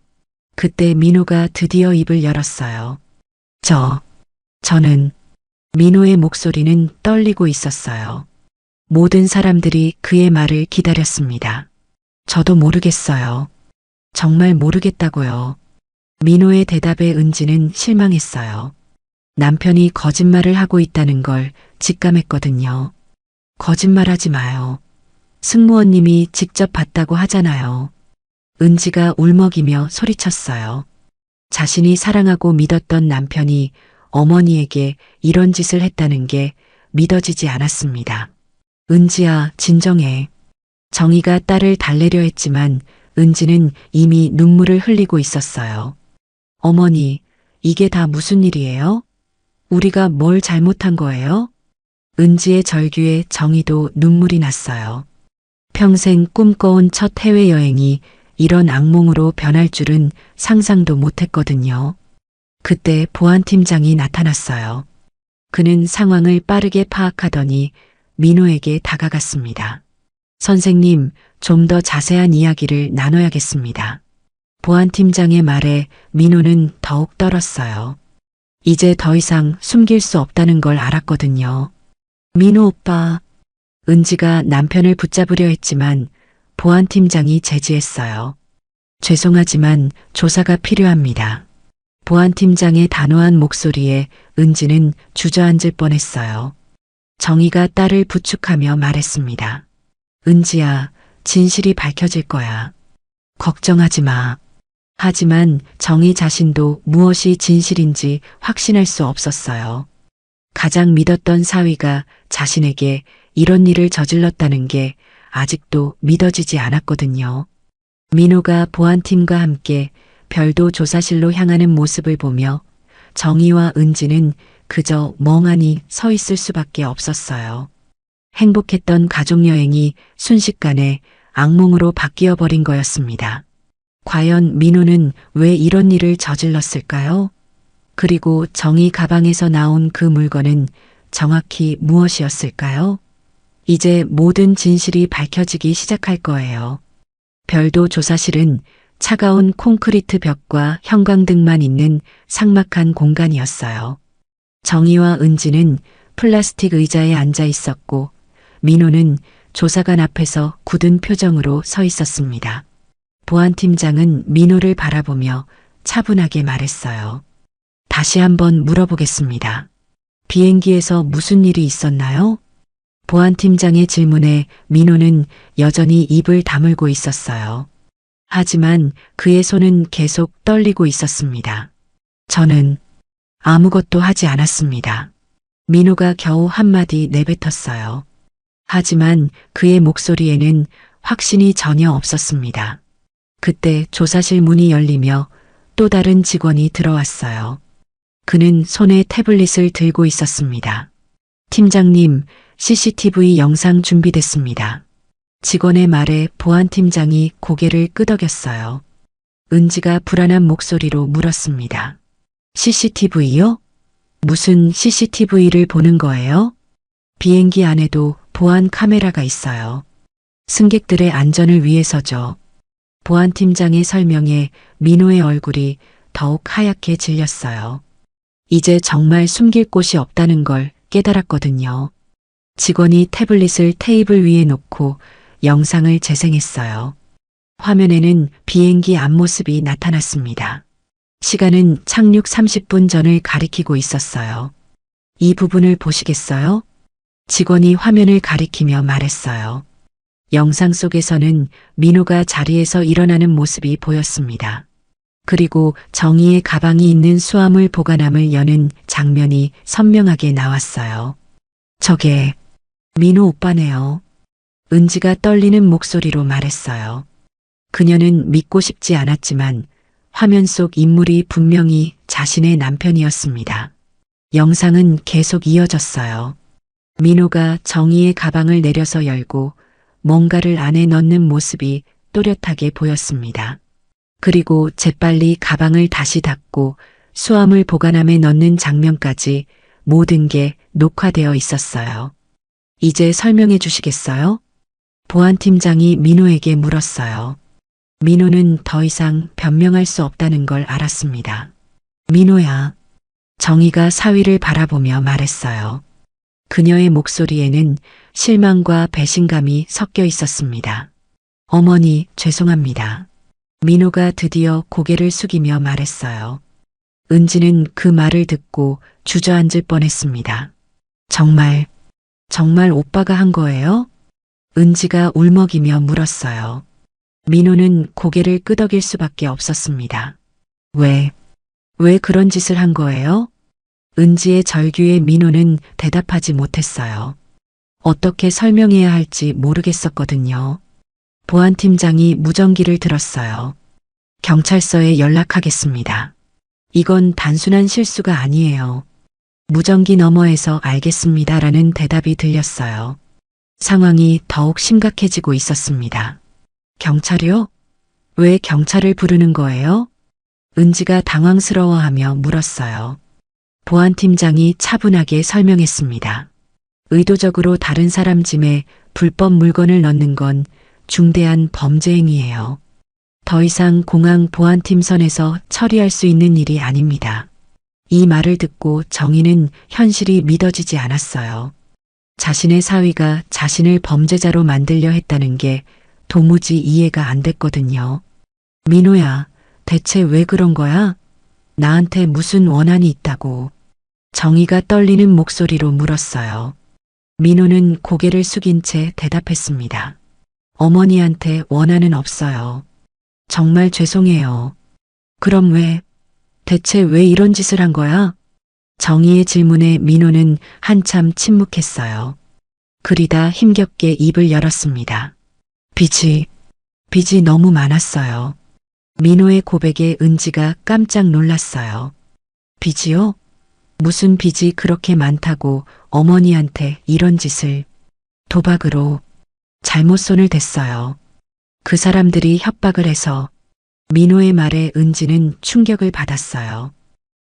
그때 민호가 드디어 입을 열었어요. 저는 민호의 목소리는 떨리고 있었어요. 모든 사람들이 그의 말을 기다렸습니다. 저도 모르겠어요. 정말 모르겠다고요. 민호의 대답에 은지는 실망했어요. 남편이 거짓말을 하고 있다는 걸 직감했거든요. 거짓말하지 마요. 승무원님이 직접 봤다고 하잖아요. 은지가 울먹이며 소리쳤어요. 자신이 사랑하고 믿었던 남편이 어머니에게 이런 짓을 했다는 게 믿어지지 않았습니다. 은지야, 진정해. 정희가 딸을 달래려 했지만 은지는 이미 눈물을 흘리고 있었어요. 어머니, 이게 다 무슨 일이에요? 우리가 뭘 잘못한 거예요? 은지의 절규에 정희도 눈물이 났어요. 평생 꿈꿔온 첫 해외여행이 이런 악몽으로 변할 줄은 상상도 못했거든요. 그때 보안팀장이 나타났어요. 그는 상황을 빠르게 파악하더니 민호에게 다가갔습니다. 선생님, 좀 더 자세한 이야기를 나눠야겠습니다. 보안팀장의 말에 민호는 더욱 떨었어요. 이제 더 이상 숨길 수 없다는 걸 알았거든요. 민호 오빠. 은지가 남편을 붙잡으려 했지만 보안팀장이 제지했어요. 죄송하지만 조사가 필요합니다. 보안팀장의 단호한 목소리에 은지는 주저앉을 뻔했어요. 정희가 딸을 부축하며 말했습니다. 은지야, 진실이 밝혀질 거야. 걱정하지 마. 하지만 정희 자신도 무엇이 진실인지 확신할 수 없었어요. 가장 믿었던 사위가 자신에게 이런 일을 저질렀다는 게 아직도 믿어지지 않았거든요. 민호가 보안팀과 함께 별도 조사실로 향하는 모습을 보며 정희와 은지는 그저 멍하니 서 있을 수밖에 없었어요. 행복했던 가족여행이 순식간에 악몽으로 바뀌어 버린 거였습니다. 과연 민호는 왜 이런 일을 저질렀을까요? 그리고 정희 가방에서 나온 그 물건은 정확히 무엇이었을까요? 이제 모든 진실이 밝혀지기 시작할 거예요. 별도 조사실은 차가운 콘크리트 벽과 형광등만 있는 삭막한 공간이었어요. 정희와 은지는 플라스틱 의자에 앉아 있었고 민호는 조사관 앞에서 굳은 표정으로 서 있었습니다. 보안팀장은 민호를 바라보며 차분하게 말했어요. 다시 한번 물어보겠습니다. 비행기에서 무슨 일이 있었나요? 보안팀장의 질문에 민호는 여전히 입을 다물고 있었어요. 하지만 그의 손은 계속 떨리고 있었습니다. 저는 아무것도 하지 않았습니다. 민호가 겨우 한마디 내뱉었어요. 하지만 그의 목소리에는 확신이 전혀 없었습니다. 그때 조사실 문이 열리며 또 다른 직원이 들어왔어요. 그는 손에 태블릿을 들고 있었습니다. 팀장님, CCTV 영상 준비됐습니다. 직원의 말에 보안팀장이 고개를 끄덕였어요. 은지가 불안한 목소리로 물었습니다. CCTV요? 무슨 CCTV를 보는 거예요? 비행기 안에도 보안 카메라가 있어요. 승객들의 안전을 위해서죠. 보안팀장의 설명에 민호의 얼굴이 더욱 하얗게 질렸어요. 이제 정말 숨길 곳이 없다는 걸 깨달았거든요. 직원이 태블릿을 테이블 위에 놓고 영상을 재생했어요. 화면에는 비행기 앞모습이 나타났습니다. 시간은 착륙 30분 전을 가리키고 있었어요. 이 부분을 보시겠어요? 직원이 화면을 가리키며 말했어요. 영상 속에서는 민호가 자리에서 일어나는 모습이 보였습니다. 그리고 정희의 가방이 있는 수화물 보관함을 여는 장면이 선명하게 나왔어요. 저게 민호 오빠네요. 은지가 떨리는 목소리로 말했어요. 그녀는 믿고 싶지 않았지만 화면 속 인물이 분명히 자신의 남편이었습니다. 영상은 계속 이어졌어요. 민호가 정희의 가방을 내려서 열고 뭔가를 안에 넣는 모습이 또렷하게 보였습니다. 그리고 재빨리 가방을 다시 닫고 수화물 보관함에 넣는 장면까지 모든 게 녹화되어 있었어요. 이제 설명해 주시겠어요? 보안팀장이 민호에게 물었어요. 민호는 더 이상 변명할 수 없다는 걸 알았습니다. 민호야. 정희가 사위를 바라보며 말했어요. 그녀의 목소리에는 실망과 배신감이 섞여 있었습니다. 어머니, 죄송합니다. 민호가 드디어 고개를 숙이며 말했어요. 은지는 그 말을 듣고 주저앉을 뻔했습니다. 정말 오빠가 한 거예요? 은지가 울먹이며 물었어요. 민호는 고개를 끄덕일 수밖에 없었습니다. 왜 그런 짓을 한 거예요? 은지의 절규에 민호는 대답하지 못했어요. 어떻게 설명해야 할지 모르겠었거든요. 보안팀장이 무전기를 들었어요. 경찰서에 연락하겠습니다. 이건 단순한 실수가 아니에요. 무전기 너머에서 알겠습니다라는 대답이 들렸어요. 상황이 더욱 심각해지고 있었습니다. 경찰이요? 왜 경찰을 부르는 거예요? 은지가 당황스러워하며 물었어요. 보안팀장이 차분하게 설명했습니다. 의도적으로 다른 사람 짐에 불법 물건을 넣는 건 중대한 범죄 행위예요. 더 이상 공항 보안팀 선에서 처리할 수 있는 일이 아닙니다. 이 말을 듣고 정희는 현실이 믿어지지 않았어요. 자신의 사위가 자신을 범죄자로 만들려 했다는 게 도무지 이해가 안 됐거든요. 민호야, 대체 왜 그런 거야? 나한테 무슨 원한이 있다고? 정희가 떨리는 목소리로 물었어요. 민호는 고개를 숙인 채 대답했습니다. 어머니한테 원한은 없어요. 정말 죄송해요. 그럼 대체 왜 이런 짓을 한 거야? 정희의 질문에 민호는 한참 침묵했어요. 그리다 힘겹게 입을 열었습니다. 빚이 너무 많았어요. 민호의 고백에 은지가 깜짝 놀랐어요. 빚이요? 무슨 빚이 그렇게 많다고 어머니한테 이런 짓을? 도박으로 잘못 손을 댔어요. 그 사람들이 협박을 해서. 민호의 말에 은지는 충격을 받았어요.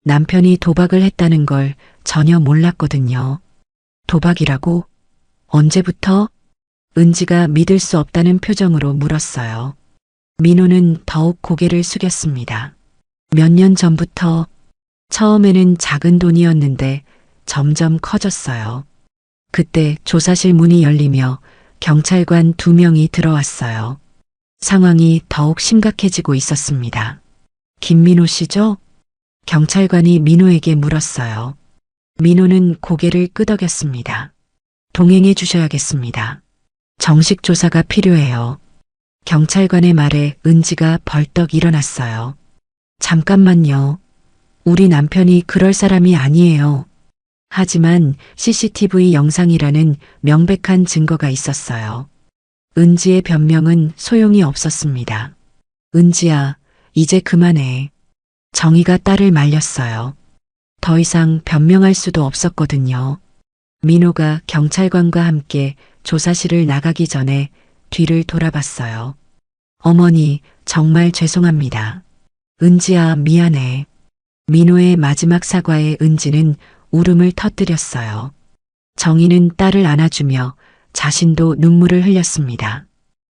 남편이 도박을 했다는 걸 전혀 몰랐거든요. 도박이라고? 언제부터? 은지가 믿을 수 없다는 표정으로 물었어요. 민호는 더욱 고개를 숙였습니다. 몇 년 전부터. 처음에는 작은 돈이었는데 점점 커졌어요. 그때 조사실 문이 열리며 경찰관 2명이 들어왔어요. 상황이 더욱 심각해지고 있었습니다. 김민호 씨죠? 경찰관이 민호에게 물었어요. 민호는 고개를 끄덕였습니다. 동행해 주셔야겠습니다. 정식 조사가 필요해요. 경찰관의 말에 은지가 벌떡 일어났어요. 잠깐만요. 우리 남편이 그럴 사람이 아니에요. 하지만 CCTV 영상이라는 명백한 증거가 있었어요. 은지의 변명은 소용이 없었습니다. 은지야, 이제 그만해. 정희가 딸을 말렸어요. 더 이상 변명할 수도 없었거든요. 민호가 경찰관과 함께 조사실을 나가기 전에 뒤를 돌아봤어요. 어머니, 정말 죄송합니다. 은지야, 미안해. 민호의 마지막 사과에 은지는 울음을 터뜨렸어요. 정희는 딸을 안아주며 자신도 눈물을 흘렸습니다.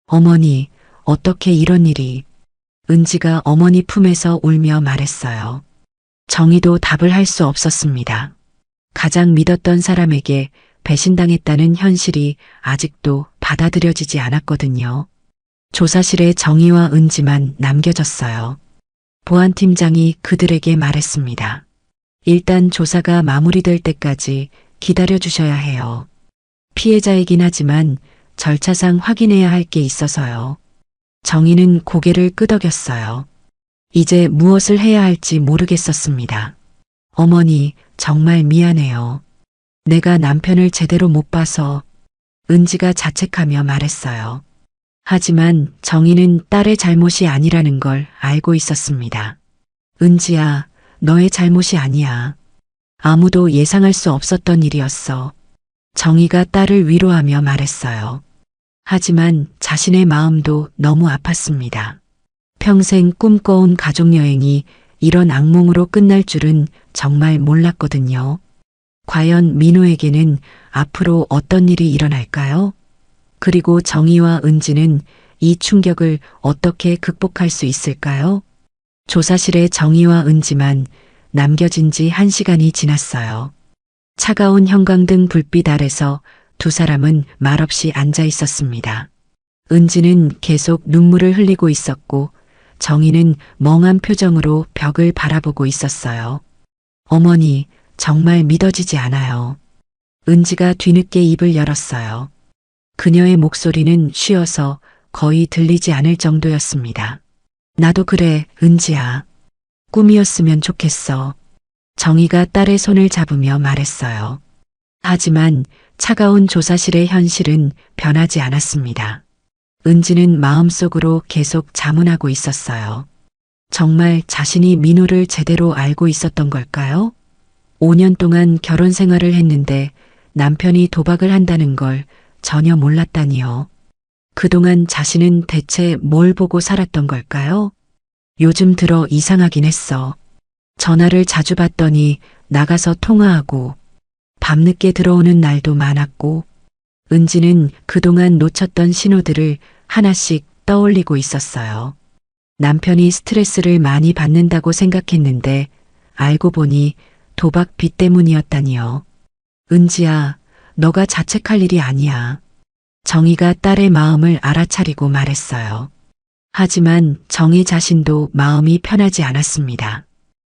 어머니, 어떻게 이런 일이? 은지가 어머니 품에서 울며 말했어요. 정희도 답을 할 수 없었습니다. 가장 믿었던 사람에게 배신당했다는 현실이 아직도 받아들여지지 않았거든요. 조사실에 정희와 은지만 남겨졌어요. 보안팀장이 그들에게 말했습니다. 일단 조사가 마무리될 때까지 기다려 주셔야 해요. 피해자이긴 하지만 절차상 확인해야 할 게 있어서요. 정희는 고개를 끄덕였어요. 이제 무엇을 해야 할지 모르겠었습니다. 어머니, 정말 미안해요. 내가 남편을 제대로 못 봐서. 은지가 자책하며 말했어요. 하지만 정희는 딸의 잘못이 아니라는 걸 알고 있었습니다. 은지야, 너의 잘못이 아니야. 아무도 예상할 수 없었던 일이었어. 정희가 딸을 위로하며 말했어요. 하지만 자신의 마음도 너무 아팠습니다. 평생 꿈꿔온 가족여행이 이런 악몽으로 끝날 줄은 정말 몰랐거든요. 과연 민호에게는 앞으로 어떤 일이 일어날까요? 그리고 정희와 은지는 이 충격을 어떻게 극복할 수 있을까요? 조사실에 정희와 은지만 남겨진 지 1시간이 지났어요. 차가운 형광등 불빛 아래서 두 사람은 말없이 앉아 있었습니다. 은지는 계속 눈물을 흘리고 있었고 정희는 멍한 표정으로 벽을 바라보고 있었어요. 어머니, 정말 믿어지지 않아요. 은지가 뒤늦게 입을 열었어요. 그녀의 목소리는 쉬어서 거의 들리지 않을 정도였습니다. 나도 그래, 은지야. 꿈이었으면 좋겠어. 정희가 딸의 손을 잡으며 말했어요. 하지만 차가운 조사실의 현실은 변하지 않았습니다. 은지는 마음속으로 계속 자문하고 있었어요. 정말 자신이 민호를 제대로 알고 있었던 걸까요? 5년 동안 결혼 생활을 했는데 남편이 도박을 한다는 걸 전혀 몰랐다니요. 그동안 자신은 대체 뭘 보고 살았던 걸까요? 요즘 들어 이상하긴 했어. 전화를 자주 받더니 나가서 통화하고 밤늦게 들어오는 날도 많았고 은지는 그동안 놓쳤던 신호들을 하나씩 떠올리고 있었어요. 남편이 스트레스를 많이 받는다고 생각했는데 알고 보니 도박 빚 때문이었다니요. 은지야, 너가 자책할 일이 아니야. 정희가 딸의 마음을 알아차리고 말했어요. 하지만 정희 자신도 마음이 편하지 않았습니다.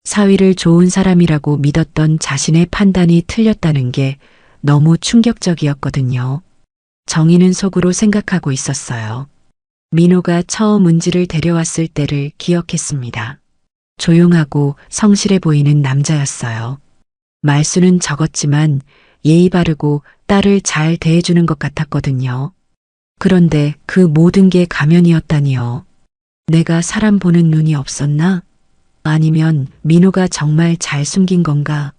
사위를 좋은 사람이라고 믿었던 자신의 판단이 틀렸다는 게 너무 충격적이었거든요. 정희는 속으로 생각하고 있었어요. 민호가 처음 은지를 데려왔을 때를 기억했습니다. 조용하고 성실해 보이는 남자였어요. 말수는 적었지만 예의 바르고 딸을 잘 대해주는 것 같았거든요. 그런데 그 모든 게 가면이었다니요. 내가 사람 보는 눈이 없었나? 아니면 민호가 정말 잘 숨긴 건가?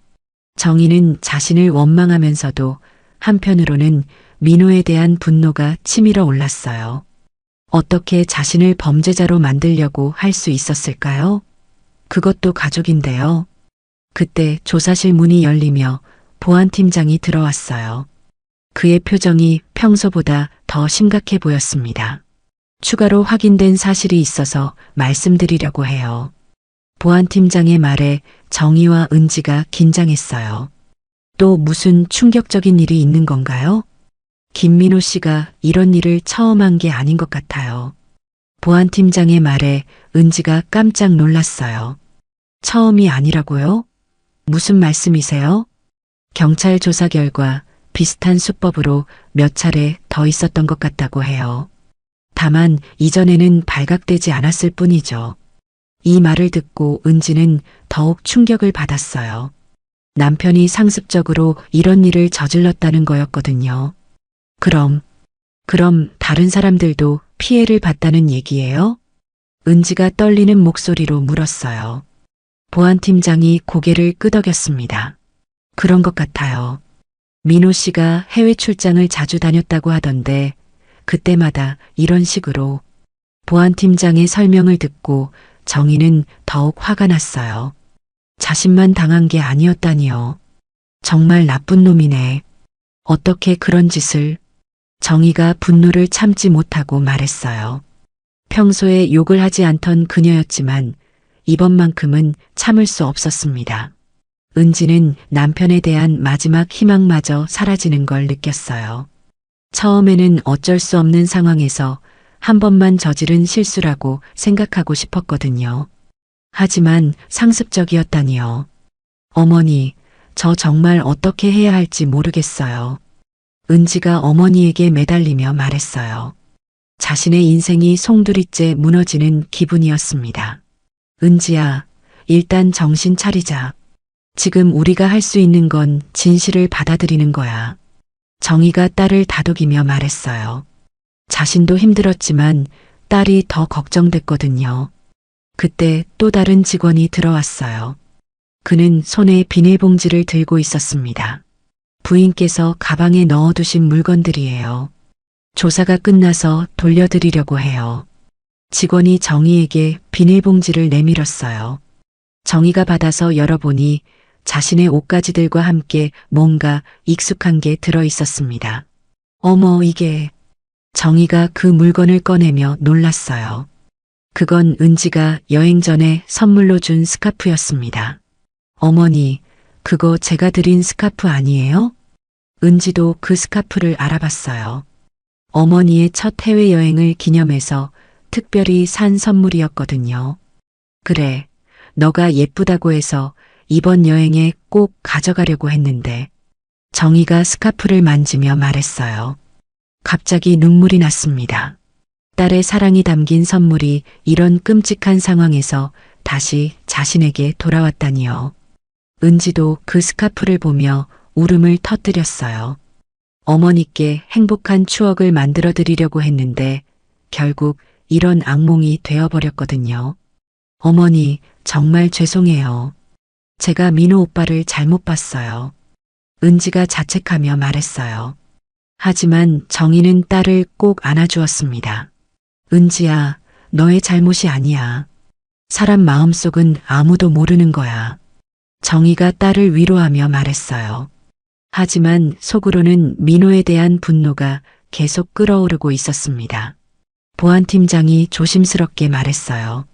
정희는 자신을 원망하면서도 한편으로는 민호에 대한 분노가 치밀어 올랐어요. 어떻게 자신을 범죄자로 만들려고 할 수 있었을까요? 그것도 가족인데요. 그때 조사실 문이 열리며 보안팀장이 들어왔어요. 그의 표정이 평소보다 더 심각해 보였습니다. 추가로 확인된 사실이 있어서 말씀드리려고 해요. 보안팀장의 말에 정희와 은지가 긴장했어요. 또 무슨 충격적인 일이 있는 건가요? 김민호 씨가 이런 일을 처음 한 게 아닌 것 같아요. 보안팀장의 말에 은지가 깜짝 놀랐어요. 처음이 아니라고요? 무슨 말씀이세요? 경찰 조사 결과 비슷한 수법으로 몇 차례 더 있었던 것 같다고 해요. 다만 이전에는 발각되지 않았을 뿐이죠. 이 말을 듣고 은지는 더욱 충격을 받았어요. 남편이 상습적으로 이런 일을 저질렀다는 거였거든요. 그럼 다른 사람들도 피해를 봤다는 얘기예요? 은지가 떨리는 목소리로 물었어요. 보안팀장이 고개를 끄덕였습니다. 그런 것 같아요. 민호 씨가 해외 출장을 자주 다녔다고 하던데 그때마다 이런 식으로. 보안팀장의 설명을 듣고 정희는 더욱 화가 났어요. 자신만 당한 게 아니었다니요. 정말 나쁜 놈이네. 어떻게 그런 짓을. 정희가 분노를 참지 못하고 말했어요. 평소에 욕을 하지 않던 그녀였지만 이번만큼은 참을 수 없었습니다. 은지는 남편에 대한 마지막 희망마저 사라지는 걸 느꼈어요. 처음에는 어쩔 수 없는 상황에서 한 번만 저지른 실수라고 생각하고 싶었거든요. 하지만 상습적이었다니요. 어머니, 저 정말 어떻게 해야 할지 모르겠어요. 은지가 어머니에게 매달리며 말했어요. 자신의 인생이 송두리째 무너지는 기분이었습니다. 은지야, 일단 정신 차리자. 지금 우리가 할 수 있는 건 진실을 받아들이는 거야. 정희가 딸을 다독이며 말했어요. 자신도 힘들었지만 딸이 더 걱정됐거든요. 그때 또 다른 직원이 들어왔어요. 그는 손에 비닐봉지를 들고 있었습니다. 부인께서 가방에 넣어두신 물건들이에요. 조사가 끝나서 돌려드리려고 해요. 직원이 정희에게 비닐봉지를 내밀었어요. 정희가 받아서 열어보니 자신의 옷가지들과 함께 뭔가 익숙한 게 들어 있었습니다. 어머, 이게. 정희가 그 물건을 꺼내며 놀랐어요. 그건 은지가 여행 전에 선물로 준 스카프였습니다. 어머니, 그거 제가 드린 스카프 아니에요? 은지도 그 스카프를 알아봤어요. 어머니의 첫 해외여행을 기념해서 특별히 산 선물이었거든요. 그래, 너가 예쁘다고 해서 이번 여행에 꼭 가져가려고 했는데. 정희가 스카프를 만지며 말했어요. 갑자기 눈물이 났습니다. 딸의 사랑이 담긴 선물이 이런 끔찍한 상황에서 다시 자신에게 돌아왔다니요. 은지도 그 스카프를 보며 울음을 터뜨렸어요. 어머니께 행복한 추억을 만들어 드리려고 했는데 결국 이런 악몽이 되어버렸거든요. 어머니, 정말 죄송해요. 제가 민호 오빠를 잘못 봤어요. 은지가 자책하며 말했어요. 하지만 정희는 딸을 꼭 안아주었습니다. 은지야, 너의 잘못이 아니야. 사람 마음속은 아무도 모르는 거야. 정희가 딸을 위로하며 말했어요. 하지만 속으로는 민호에 대한 분노가 계속 끓어오르고 있었습니다. 보안팀장이 조심스럽게 말했어요.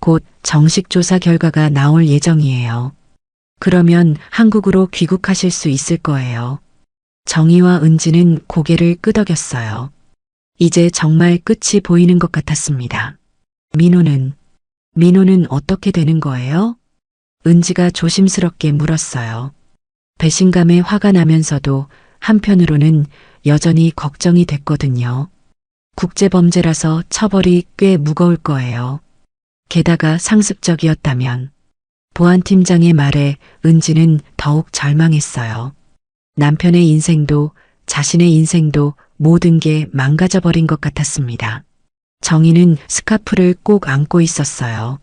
곧 정식 조사 결과가 나올 예정이에요. 그러면 한국으로 귀국하실 수 있을 거예요. 정희와 은지는 고개를 끄덕였어요. 이제 정말 끝이 보이는 것 같았습니다. 민호는 어떻게 되는 거예요? 은지가 조심스럽게 물었어요. 배신감에 화가 나면서도 한편으로는 여전히 걱정이 됐거든요. 국제범죄라서 처벌이 꽤 무거울 거예요. 게다가 상습적이었다면. 보안팀장의 말에 은지는 더욱 절망했어요. 남편의 인생도 자신의 인생도 모든 게 망가져버린 것 같았습니다. 정희는 스카프를 꼭 안고 있었어요.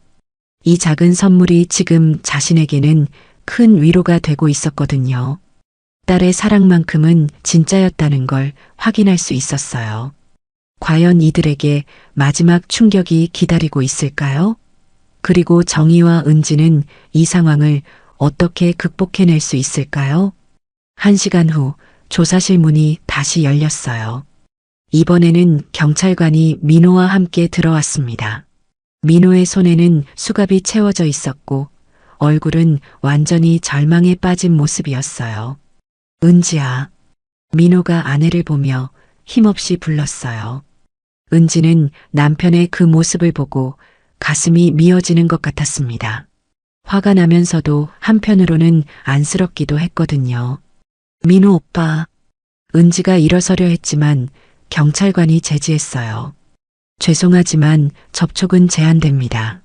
이 작은 선물이 지금 자신에게는 큰 위로가 되고 있었거든요. 딸의 사랑만큼은 진짜였다는 걸 확인할 수 있었어요. 과연 이들에게 마지막 충격이 기다리고 있을까요? 그리고 정희와 은지는 이 상황을 어떻게 극복해낼 수 있을까요? 1시간 후 조사실 문이 다시 열렸어요. 이번에는 경찰관이 민호와 함께 들어왔습니다. 민호의 손에는 수갑이 채워져 있었고 얼굴은 완전히 절망에 빠진 모습이었어요. 은지야. 민호가 아내를 보며 힘없이 불렀어요. 은지는 남편의 그 모습을 보고 가슴이 미어지는 것 같았습니다. 화가 나면서도 한편으로는 안쓰럽기도 했거든요. 민호 오빠. 은지가 일어서려 했지만 경찰관이 제지했어요. 죄송하지만 접촉은 제한됩니다.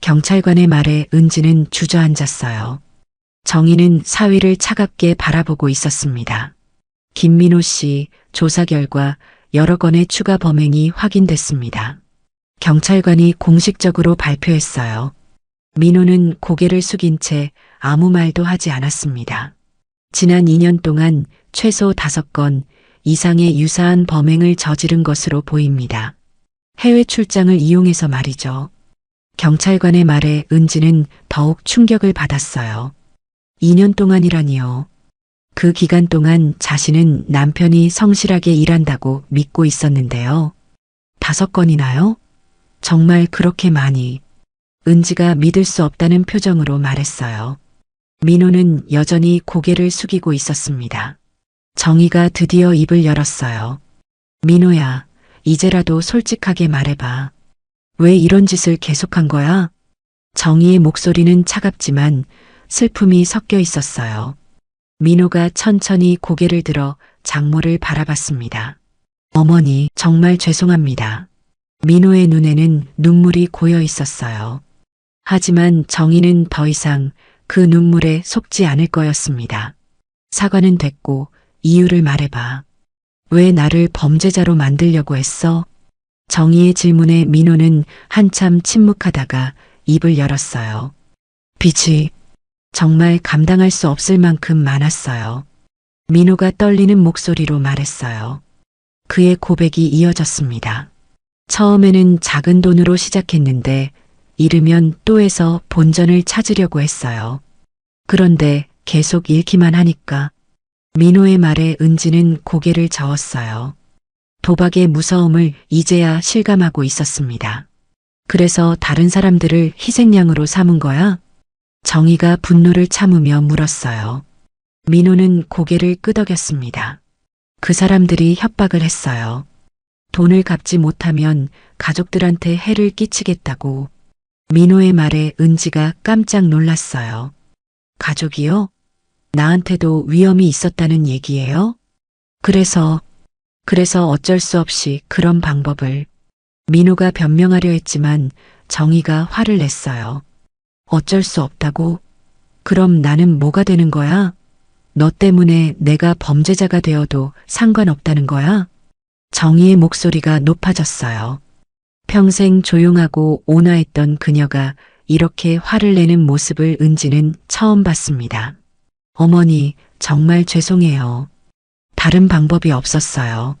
경찰관의 말에 은지는 주저앉았어요. 정희는 사위를 차갑게 바라보고 있었습니다. 김민호 씨 조사 결과 여러 건의 추가 범행이 확인됐습니다. 경찰관이 공식적으로 발표했어요. 민호는 고개를 숙인 채 아무 말도 하지 않았습니다. 지난 2년 동안 최소 5건 이상의 유사한 범행을 저지른 것으로 보입니다. 해외 출장을 이용해서 말이죠. 경찰관의 말에 은지는 더욱 충격을 받았어요. 2년 동안이라니요. 그 기간 동안 자신은 남편이 성실하게 일한다고 믿고 있었는데요. 5건이나요? 정말 그렇게 많이. 은지가 믿을 수 없다는 표정으로 말했어요. 민호는 여전히 고개를 숙이고 있었습니다. 정희가 드디어 입을 열었어요. 민호야, 이제라도 솔직하게 말해봐. 왜 이런 짓을 계속한 거야? 정희의 목소리는 차갑지만 슬픔이 섞여 있었어요. 민호가 천천히 고개를 들어 장모를 바라봤습니다. 어머니, 정말 죄송합니다. 민호의 눈에는 눈물이 고여 있었어요. 하지만 정희는 더 이상 그 눈물에 속지 않을 거였습니다. 사과는 됐고 이유를 말해봐. 왜 나를 범죄자로 만들려고 했어? 정희의 질문에 민호는 한참 침묵하다가 입을 열었어요. 빚이 정말 감당할 수 없을 만큼 많았어요. 민호가 떨리는 목소리로 말했어요. 그의 고백이 이어졌습니다. 처음에는 작은 돈으로 시작했는데 잃으면 또 해서 본전을 찾으려고 했어요. 그런데 계속 잃기만 하니까 민호의 말에 은지는 고개를 저었어요. 도박의 무서움을 이제야 실감하고 있었습니다. 그래서 다른 사람들을 희생양으로 삼은 거야? 정희가 분노를 참으며 물었어요. 민호는 고개를 끄덕였습니다. 그 사람들이 협박을 했어요. 돈을 갚지 못하면 가족들한테 해를 끼치겠다고. 민호의 말에 은지가 깜짝 놀랐어요. 가족이요? 나한테도 위험이 있었다는 얘기예요? 그래서 어쩔 수 없이 그런 방법을. 민호가 변명하려 했지만 정희가 화를 냈어요. 어쩔 수 없다고? 그럼 나는 뭐가 되는 거야? 너 때문에 내가 범죄자가 되어도 상관없다는 거야? 정희의 목소리가 높아졌어요. 평생 조용하고 온화했던 그녀가 이렇게 화를 내는 모습을 은지는 처음 봤습니다. 어머니, 정말 죄송해요. 다른 방법이 없었어요.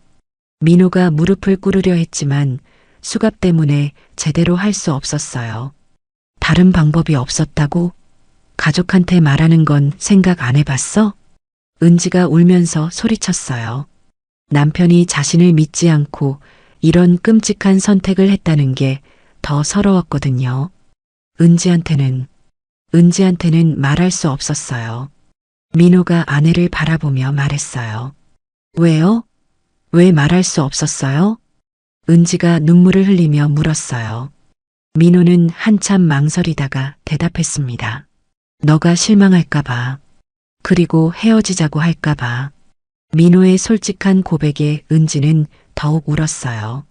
민호가 무릎을 꿇으려 했지만 수갑 때문에 제대로 할 수 없었어요. 다른 방법이 없었다고? 가족한테 말하는 건 생각 안 해봤어? 은지가 울면서 소리쳤어요. 남편이 자신을 믿지 않고 이런 끔찍한 선택을 했다는 게 더 서러웠거든요. 은지한테는 말할 수 없었어요. 민호가 아내를 바라보며 말했어요. 왜요? 왜 말할 수 없었어요? 은지가 눈물을 흘리며 물었어요. 민호는 한참 망설이다가 대답했습니다. 너가 실망할까봐. 그리고 헤어지자고 할까봐. 민호의 솔직한 고백에 은지는 더욱 울었어요.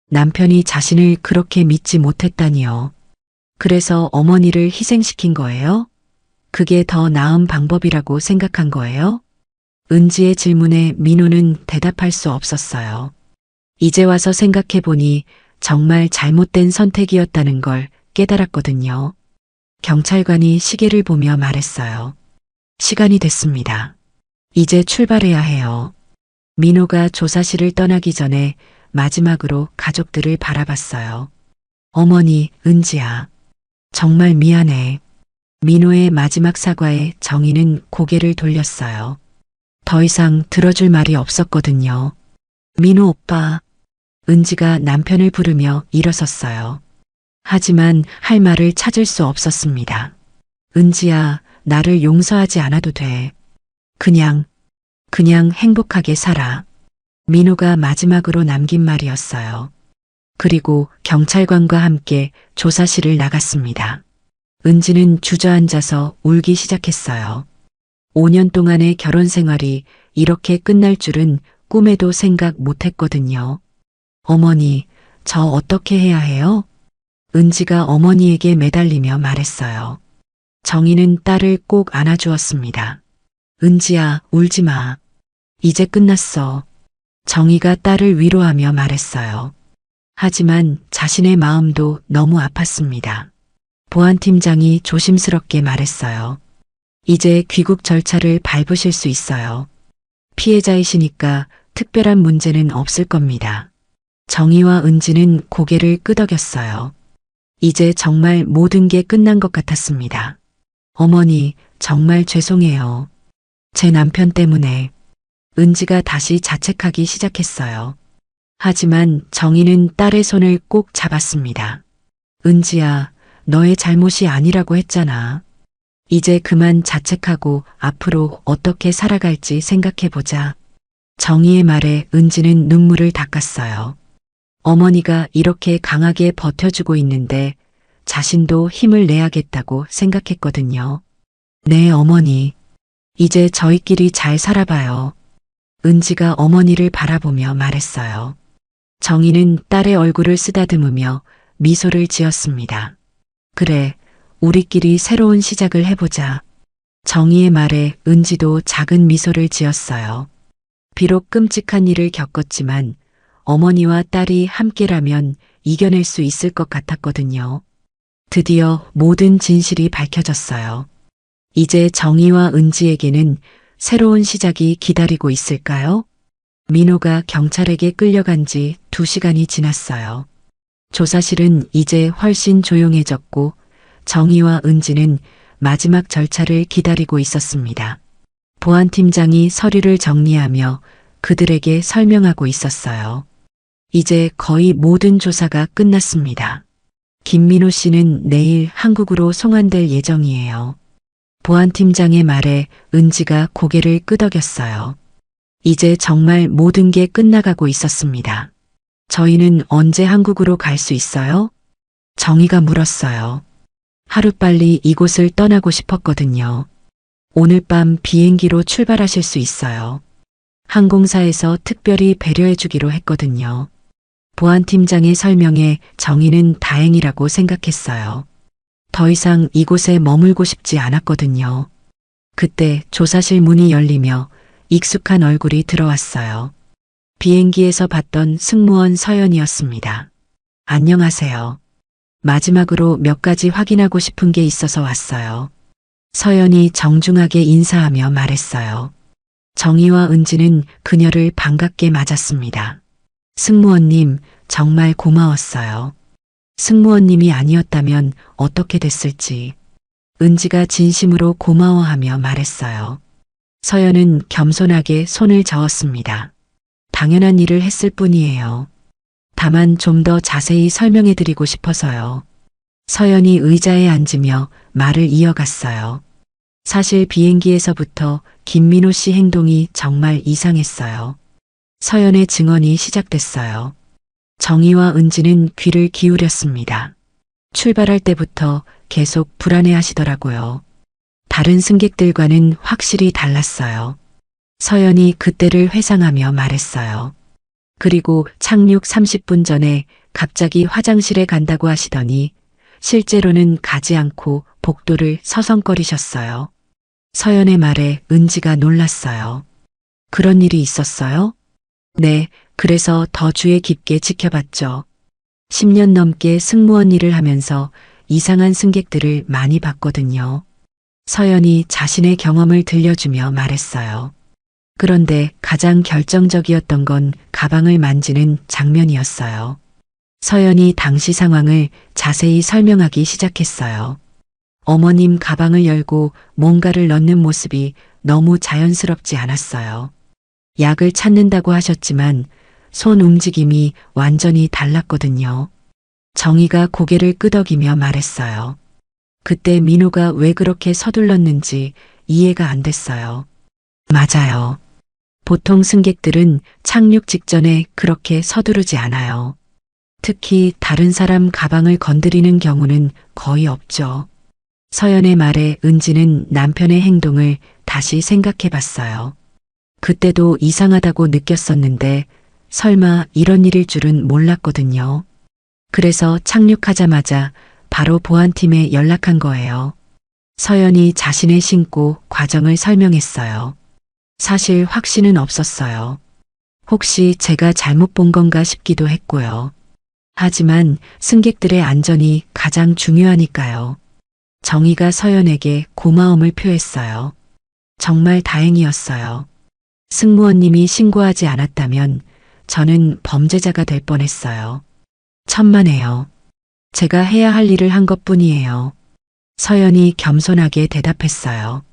남편이 자신을 그렇게 믿지 못했다니요. 그래서 어머니를 희생시킨 거예요? 그게 더 나은 방법이라고 생각한 거예요? 은지의 질문에 민호는 대답할 수 없었어요. 이제 와서 생각해보니 정말 잘못된 선택이었다는 걸 깨달았거든요. 경찰관이 시계를 보며 말했어요. 시간이 됐습니다. 이제 출발해야 해요. 민호가 조사실을 떠나기 전에 마지막으로 가족들을 바라봤어요. 어머니, 은지야. 정말 미안해. 민호의 마지막 사과에 정희는 고개를 돌렸어요. 더 이상 들어줄 말이 없었거든요. 민호 오빠. 은지가 남편을 부르며 일어섰어요. 하지만 할 말을 찾을 수 없었습니다. 은지야, 나를 용서하지 않아도 돼. 그냥 행복하게 살아. 민호가 마지막으로 남긴 말이었어요. 그리고 경찰관과 함께 조사실을 나갔습니다. 은지는 주저앉아서 울기 시작했어요. 5년 동안의 결혼 생활이 이렇게 끝날 줄은 꿈에도 생각 못했거든요. 어머니, 저 어떻게 해야 해요? 은지가 어머니에게 매달리며 말했어요. 정희는 딸을 꼭 안아주었습니다. 은지야, 울지 마. 이제 끝났어. 정희가 딸을 위로하며 말했어요. 하지만 자신의 마음도 너무 아팠습니다. 보안팀장이 조심스럽게 말했어요. 이제 귀국 절차를 밟으실 수 있어요. 피해자이시니까 특별한 문제는 없을 겁니다. 정희와 은지는 고개를 끄덕였어요. 이제 정말 모든 게 끝난 것 같았습니다. 어머니, 정말 죄송해요. 제 남편 때문에. 은지가 다시 자책하기 시작했어요. 하지만 정희는 딸의 손을 꼭 잡았습니다. 은지야, 너의 잘못이 아니라고 했잖아. 이제 그만 자책하고 앞으로 어떻게 살아갈지 생각해보자. 정희의 말에 은지는 눈물을 닦았어요. 어머니가 이렇게 강하게 버텨주고 있는데 자신도 힘을 내야겠다고 생각했거든요. 네, 어머니. 이제 저희끼리 잘 살아봐요. 은지가 어머니를 바라보며 말했어요. 정희는 딸의 얼굴을 쓰다듬으며 미소를 지었습니다. 그래, 우리끼리 새로운 시작을 해보자. 정희의 말에 은지도 작은 미소를 지었어요. 비록 끔찍한 일을 겪었지만 어머니와 딸이 함께라면 이겨낼 수 있을 것 같았거든요. 드디어 모든 진실이 밝혀졌어요. 이제 정희와 은지에게는 새로운 시작이 기다리고 있을까요? 민호가 경찰에게 끌려간 지 2시간이 지났어요. 조사실은 이제 훨씬 조용해졌고 정희와 은지는 마지막 절차를 기다리고 있었습니다. 보안팀장이 서류를 정리하며 그들에게 설명하고 있었어요. 이제 거의 모든 조사가 끝났습니다. 김민호 씨는 내일 한국으로 송환될 예정이에요. 보안팀장의 말에 은지가 고개를 끄덕였어요. 이제 정말 모든 게 끝나가고 있었습니다. 저희는 언제 한국으로 갈 수 있어요? 정희가 물었어요. 하루빨리 이곳을 떠나고 싶었거든요. 오늘 밤 비행기로 출발하실 수 있어요. 항공사에서 특별히 배려해 주기로 했거든요. 보안팀장의 설명에 정희는 다행이라고 생각했어요. 더 이상 이곳에 머물고 싶지 않았거든요. 그때 조사실 문이 열리며 익숙한 얼굴이 들어왔어요. 비행기에서 봤던 승무원 서연이었습니다. 안녕하세요. 마지막으로 몇 가지 확인하고 싶은 게 있어서 왔어요. 서연이 정중하게 인사하며 말했어요. 정희와 은지는 그녀를 반갑게 맞았습니다. 승무원님, 정말 고마웠어요. 승무원님이 아니었다면 어떻게 됐을지. 은지가 진심으로 고마워하며 말했어요. 서연은 겸손하게 손을 저었습니다. 당연한 일을 했을 뿐이에요. 다만 좀 더 자세히 설명해 드리고 싶어서요. 서연이 의자에 앉으며 말을 이어갔어요. 사실 비행기에서부터 김민호 씨 행동이 정말 이상했어요. 서연의 증언이 시작됐어요. 정희와 은지는 귀를 기울였습니다. 출발할 때부터 계속 불안해 하시더라고요. 다른 승객들과는 확실히 달랐어요. 서연이 그때를 회상하며 말했어요. 그리고 착륙 30분 전에 갑자기 화장실에 간다고 하시더니 실제로는 가지 않고 복도를 서성거리셨어요. 서연의 말에 은지가 놀랐어요. 그런 일이 있었어요? 네, 그래서 더 주의 깊게 지켜봤죠. 10년 넘게 승무원 일을 하면서 이상한 승객들을 많이 봤거든요. 서연이 자신의 경험을 들려주며 말했어요. 그런데 가장 결정적이었던 건 가방을 만지는 장면이었어요. 서연이 당시 상황을 자세히 설명하기 시작했어요. 어머님 가방을 열고 뭔가를 넣는 모습이 너무 자연스럽지 않았어요. 약을 찾는다고 하셨지만 손 움직임이 완전히 달랐거든요. 정희가 고개를 끄덕이며 말했어요. 그때 민호가 왜 그렇게 서둘렀는지 이해가 안 됐어요. 맞아요. 보통 승객들은 착륙 직전에 그렇게 서두르지 않아요. 특히 다른 사람 가방을 건드리는 경우는 거의 없죠. 서연의 말에 은지는 남편의 행동을 다시 생각해 봤어요. 그때도 이상하다고 느꼈었는데 설마 이런 일일 줄은 몰랐거든요. 그래서 착륙하자마자 바로 보안팀에 연락한 거예요. 서연이 자신의 신고 과정을 설명했어요. 사실 확신은 없었어요. 혹시 제가 잘못 본 건가 싶기도 했고요. 하지만 승객들의 안전이 가장 중요하니까요. 정희가 서연에게 고마움을 표했어요. 정말 다행이었어요. 승무원님이 신고하지 않았다면 저는 범죄자가 될 뻔했어요. 천만에요. 제가 해야 할 일을 한 것뿐이에요. 서연이 겸손하게 대답했어요.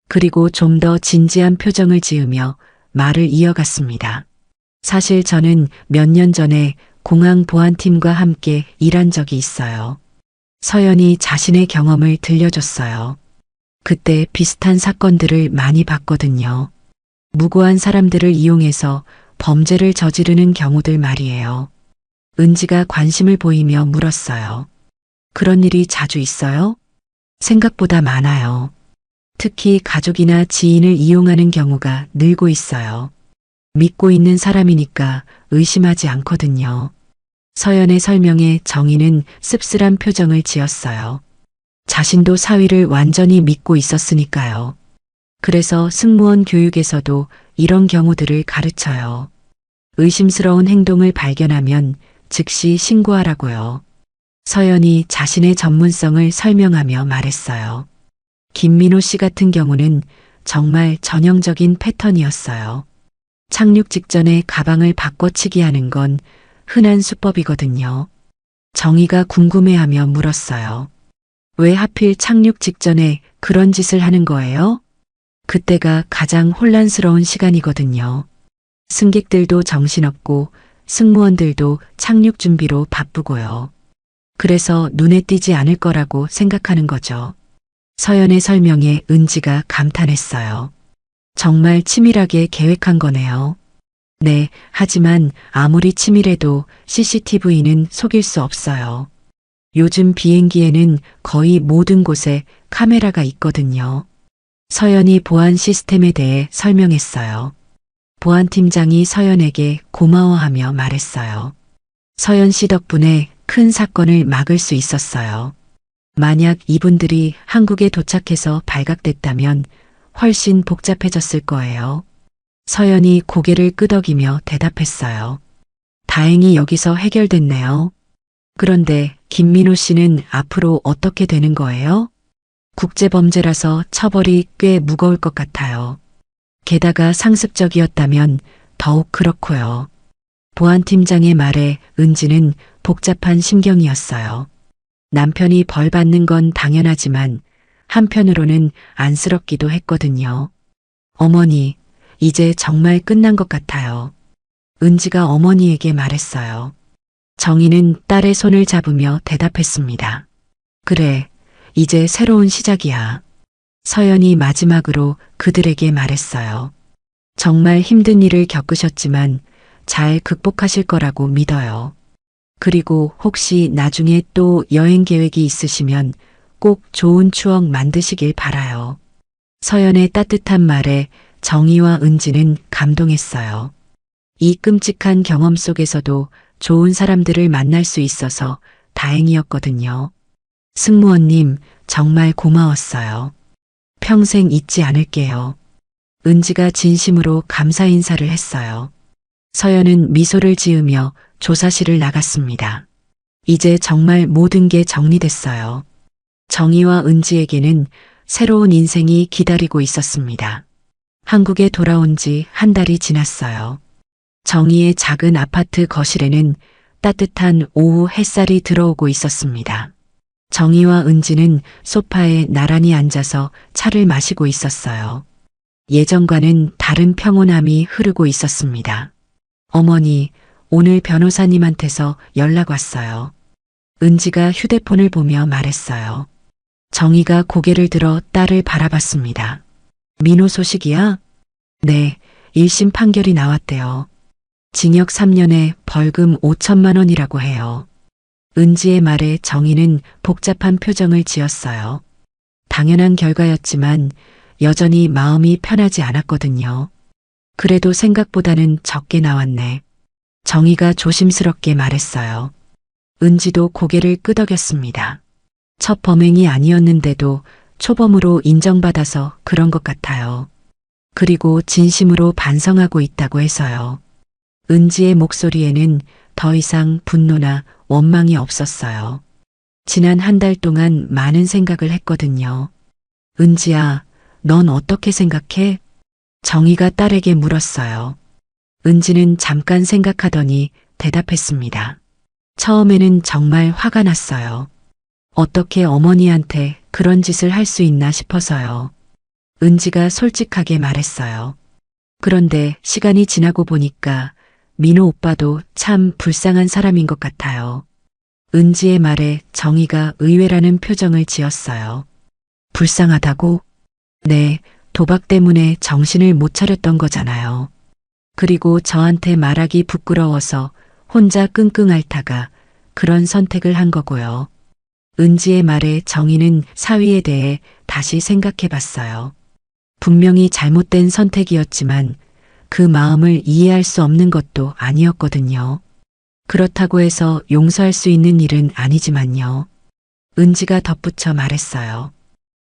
그리고 좀 더 진지한 표정을 지으며 말을 이어갔습니다. 사실 저는 몇 년 전에 공항 보안팀과 함께 일한 적이 있어요. 서연이 자신의 경험을 들려줬어요. 그때 비슷한 사건들을 많이 봤거든요. 무고한 사람들을 이용해서 범죄를 저지르는 경우들 말이에요. 은지가 관심을 보이며 물었어요. 그런 일이 자주 있어요? 생각보다 많아요. 특히 가족이나 지인을 이용하는 경우가 늘고 있어요. 믿고 있는 사람이니까 의심하지 않거든요. 서연의 설명에 정희는 씁쓸한 표정을 지었어요. 자신도 사위를 완전히 믿고 있었으니까요. 그래서 승무원 교육에서도 이런 경우들을 가르쳐요. 의심스러운 행동을 발견하면 즉시 신고하라고요. 서연이 자신의 전문성을 설명하며 말했어요. 김민호 씨 같은 경우는 정말 전형적인 패턴이었어요. 착륙 직전에 가방을 바꿔치기 하는 건 흔한 수법이거든요. 정희가 궁금해하며 물었어요. 왜 하필 착륙 직전에 그런 짓을 하는 거예요? 그때가 가장 혼란스러운 시간이거든요. 승객들도 정신없고 승무원들도 착륙 준비로 바쁘고요. 그래서 눈에 띄지 않을 거라고 생각하는 거죠. 서연의 설명에 은지가 감탄했어요. 정말 치밀하게 계획한 거네요. 네, 하지만 아무리 치밀해도 CCTV는 속일 수 없어요. 요즘 비행기에는 거의 모든 곳에 카메라가 있거든요. 서연이 보안 시스템에 대해 설명했어요. 보안팀장이 서연에게 고마워하며 말했어요. 서연 씨 덕분에 큰 사건을 막을 수 있었어요. 만약 이분들이 한국에 도착해서 발각됐다면 훨씬 복잡해졌을 거예요. 서연이 고개를 끄덕이며 대답했어요. 다행히 여기서 해결됐네요. 그런데 김민호 씨는 앞으로 어떻게 되는 거예요? 국제범죄라서 처벌이 꽤 무거울 것 같아요. 게다가 상습적이었다면 더욱 그렇고요. 보안팀장의 말에 은지는 복잡한 심경이었어요. 남편이 벌 받는 건 당연하지만 한편으로는 안쓰럽기도 했거든요. 어머니, 이제 정말 끝난 것 같아요. 은지가 어머니에게 말했어요. 정희는 딸의 손을 잡으며 대답했습니다. 그래, 이제 새로운 시작이야. 서연이 마지막으로 그들에게 말했어요. 정말 힘든 일을 겪으셨지만 잘 극복하실 거라고 믿어요. 그리고 혹시 나중에 또 여행 계획이 있으시면 꼭 좋은 추억 만드시길 바라요. 서연의 따뜻한 말에 정희와 은지는 감동했어요. 이 끔찍한 경험 속에서도 좋은 사람들을 만날 수 있어서 다행이었거든요. 승무원님, 정말 고마웠어요. 평생 잊지 않을게요. 은지가 진심으로 감사 인사를 했어요. 서연은 미소를 지으며 조사실을 나갔습니다. 이제 정말 모든 게 정리됐어요. 정희와 은지에게는 새로운 인생이 기다리고 있었습니다. 한국에 돌아온 지 한 달이 지났어요. 정희의 작은 아파트 거실에는 따뜻한 오후 햇살이 들어오고 있었습니다. 정희와 은지는 소파에 나란히 앉아서 차를 마시고 있었어요. 예전과는 다른 평온함이 흐르고 있었습니다. 어머니, 오늘 변호사님한테서 연락 왔어요. 은지가 휴대폰을 보며 말했어요. 정희가 고개를 들어 딸을 바라봤습니다. 민호 소식이야? 네, 1심 판결이 나왔대요. 징역 3년에 벌금 5천만 원이라고 해요. 은지의 말에 정희는 복잡한 표정을 지었어요. 당연한 결과였지만 여전히 마음이 편하지 않았거든요. 그래도 생각보다는 적게 나왔네. 정희가 조심스럽게 말했어요. 은지도 고개를 끄덕였습니다. 첫 범행이 아니었는데도 초범으로 인정받아서 그런 것 같아요. 그리고 진심으로 반성하고 있다고 해서요. 은지의 목소리에는 더 이상 분노나 원망이 없었어요. 지난 한 달 동안 많은 생각을 했거든요. 은지야, 넌 어떻게 생각해? 정희가 딸에게 물었어요. 은지는 잠깐 생각하더니 대답했습니다. 처음에는 정말 화가 났어요. 어떻게 어머니한테 그런 짓을 할 수 있나 싶어서요. 은지가 솔직하게 말했어요. 그런데 시간이 지나고 보니까 민호 오빠도 참 불쌍한 사람인 것 같아요. 은지의 말에 정희가 의외라는 표정을 지었어요. 불쌍하다고? 네, 도박 때문에 정신을 못 차렸던 거잖아요. 그리고 저한테 말하기 부끄러워서 혼자 끙끙 앓다가 그런 선택을 한 거고요. 은지의 말에 정희는 사위에 대해 다시 생각해 봤어요. 분명히 잘못된 선택이었지만 그 마음을 이해할 수 없는 것도 아니었거든요. 그렇다고 해서 용서할 수 있는 일은 아니지만요. 은지가 덧붙여 말했어요.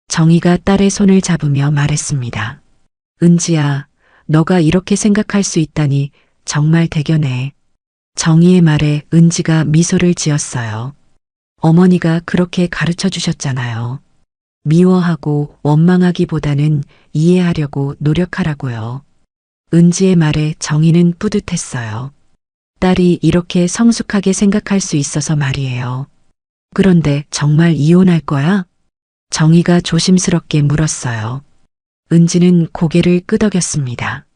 정희가 딸의 손을 잡으며 말했습니다. 은지야, 너가 이렇게 생각할 수 있다니 정말 대견해. 정희의 말에 은지가 미소를 지었어요. 어머니가 그렇게 가르쳐 주셨잖아요. 미워하고 원망하기보다는 이해하려고 노력하라고요. 은지의 말에 정희는 뿌듯했어요. 딸이 이렇게 성숙하게 생각할 수 있어서 말이에요. 그런데 정말 이혼할 거야? 정희가 조심스럽게 물었어요. 은지는 고개를 끄덕였습니다.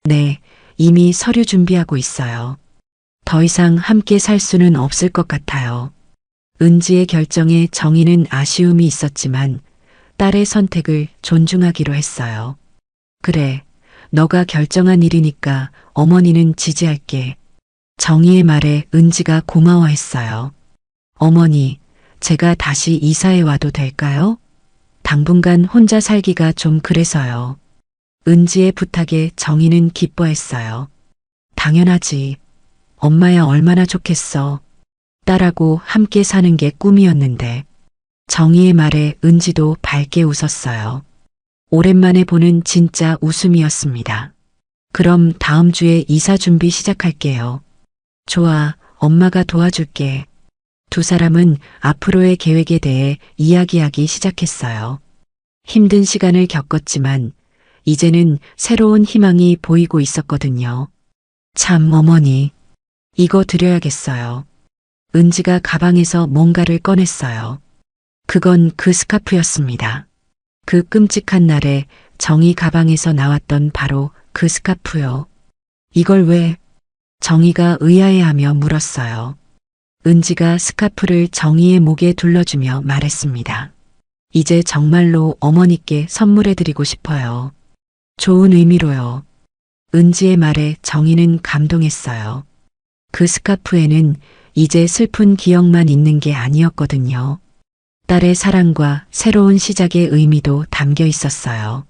네, 이미 서류 준비하고 있어요. 더 이상 함께 살 수는 없을 것 같아요. 은지의 결정에 정희는 아쉬움이 있었지만 딸의 선택을 존중하기로 했어요. 그래, 너가 결정한 일이니까 어머니는 지지할게. 정희의 말에 은지가 고마워했어요. 어머니, 제가 다시 이사해 와도 될까요? 당분간 혼자 살기가 좀 그래서요. 은지의 부탁에 정희는 기뻐했어요. 당연하지. 엄마야 얼마나 좋겠어. 딸하고 함께 사는 게 꿈이었는데. 정희의 말에 은지도 밝게 웃었어요. 오랜만에 보는 진짜 웃음이었습니다. 그럼 다음 주에 이사 준비 시작할게요. 좋아, 엄마가 도와줄게. 두 사람은 앞으로의 계획에 대해 이야기하기 시작했어요. 힘든 시간을 겪었지만 이제는 새로운 희망이 보이고 있었거든요. 참 어머니, 이거 드려야겠어요. 은지가 가방에서 뭔가를 꺼냈어요. 그건 그 스카프였습니다. 그 끔찍한 날에 정희 가방에서 나왔던 바로 그 스카프요. 이걸 왜? 정희가 의아해하며 물었어요. 은지가 스카프를 정희의 목에 둘러주며 말했습니다. 이제 정말로 어머니께 선물해드리고 싶어요. 좋은 의미로요. 은지의 말에 정희는 감동했어요. 그 스카프에는 이제 슬픈 기억만 있는 게 아니었거든요. 딸의 사랑과 새로운 시작의 의미도 담겨 있었어요.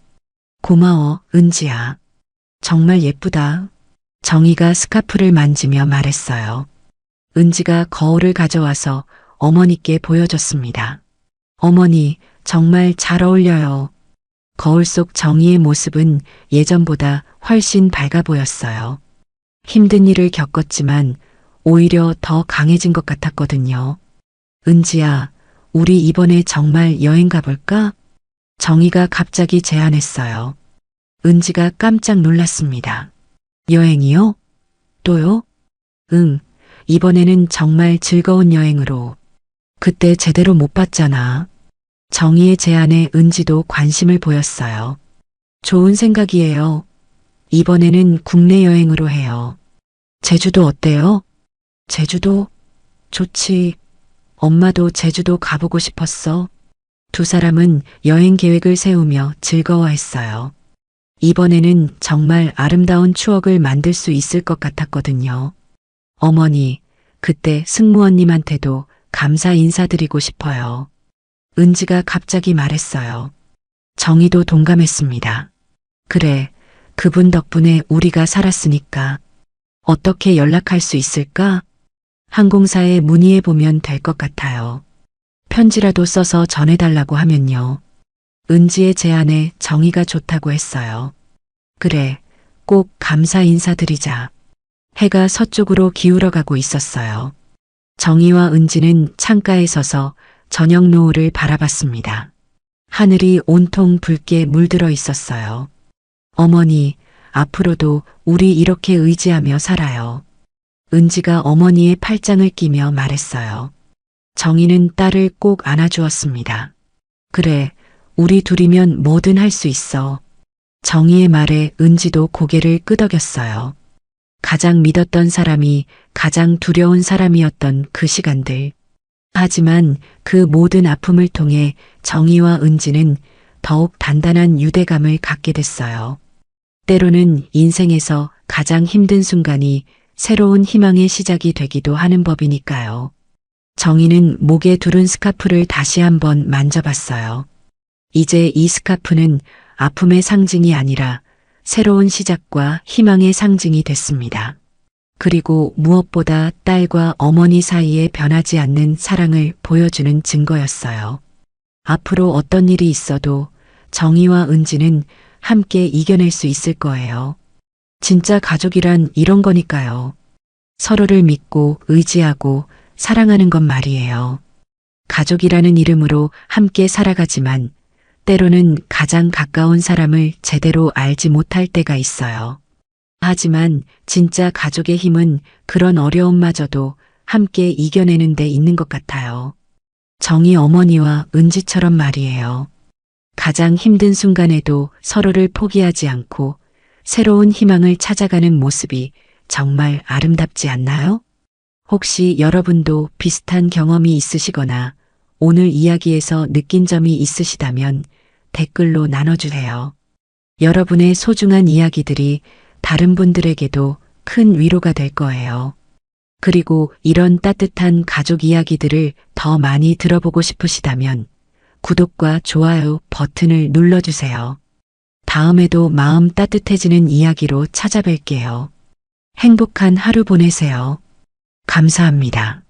고마워, 은지야. 정말 예쁘다. 정희가 스카프를 만지며 말했어요. 은지가 거울을 가져와서 어머니께 보여줬습니다. 어머니, 정말 잘 어울려요. 거울 속 정희의 모습은 예전보다 훨씬 밝아 보였어요. 힘든 일을 겪었지만 오히려 더 강해진 것 같았거든요. 은지야, 우리 이번에 정말 여행 가볼까? 정희가 갑자기 제안했어요. 은지가 깜짝 놀랐습니다. 여행이요? 또요? 응, 이번에는 정말 즐거운 여행으로. 그때 제대로 못 봤잖아. 정희의 제안에 은지도 관심을 보였어요. 좋은 생각이에요. 이번에는 국내 여행으로 해요. 제주도 어때요? 제주도? 좋지. 엄마도 제주도 가보고 싶었어. 두 사람은 여행 계획을 세우며 즐거워했어요. 이번에는 정말 아름다운 추억을 만들 수 있을 것 같았거든요. 어머니, 그때 승무원님한테도 감사 인사드리고 싶어요. 은지가 갑자기 말했어요. 정희도 동감했습니다. 그래, 그분 덕분에 우리가 살았으니까. 어떻게 연락할 수 있을까? 항공사에 문의해보면 될 것 같아요. 편지라도 써서 전해달라고 하면요. 은지의 제안에 정희가 좋다고 했어요. 그래, 꼭 감사 인사드리자. 해가 서쪽으로 기울어가고 있었어요. 정희와 은지는 창가에 서서 저녁 노을을 바라봤습니다. 하늘이 온통 붉게 물들어 있었어요. 어머니, 앞으로도 우리 이렇게 의지하며 살아요. 은지가 어머니의 팔짱을 끼며 말했어요. 정희는 딸을 꼭 안아주었습니다. 그래, 우리 둘이면 뭐든 할 수 있어. 정희의 말에 은지도 고개를 끄덕였어요. 가장 믿었던 사람이 가장 두려운 사람이었던 그 시간들. 하지만 그 모든 아픔을 통해 정희와 은지는 더욱 단단한 유대감을 갖게 됐어요. 때로는 인생에서 가장 힘든 순간이 새로운 희망의 시작이 되기도 하는 법이니까요. 정희는 목에 두른 스카프를 다시 한번 만져봤어요. 이제 이 스카프는 아픔의 상징이 아니라 새로운 시작과 희망의 상징이 됐습니다. 그리고 무엇보다 딸과 어머니 사이에 변하지 않는 사랑을 보여주는 증거였어요. 앞으로 어떤 일이 있어도 정희와 은지는 함께 이겨낼 수 있을 거예요. 진짜 가족이란 이런 거니까요. 서로를 믿고 의지하고 사랑하는 것 말이에요. 가족이라는 이름으로 함께 살아가지만 때로는 가장 가까운 사람을 제대로 알지 못할 때가 있어요. 하지만 진짜 가족의 힘은 그런 어려움마저도 함께 이겨내는 데 있는 것 같아요. 정희 어머니와 은지처럼 말이에요. 가장 힘든 순간에도 서로를 포기하지 않고 새로운 희망을 찾아가는 모습이 정말 아름답지 않나요? 혹시 여러분도 비슷한 경험이 있으시거나 오늘 이야기에서 느낀 점이 있으시다면 댓글로 나눠주세요. 여러분의 소중한 이야기들이 다른 분들에게도 큰 위로가 될 거예요. 그리고 이런 따뜻한 가족 이야기들을 더 많이 들어보고 싶으시다면 구독과 좋아요 버튼을 눌러주세요. 다음에도 마음 따뜻해지는 이야기로 찾아뵐게요. 행복한 하루 보내세요. 감사합니다.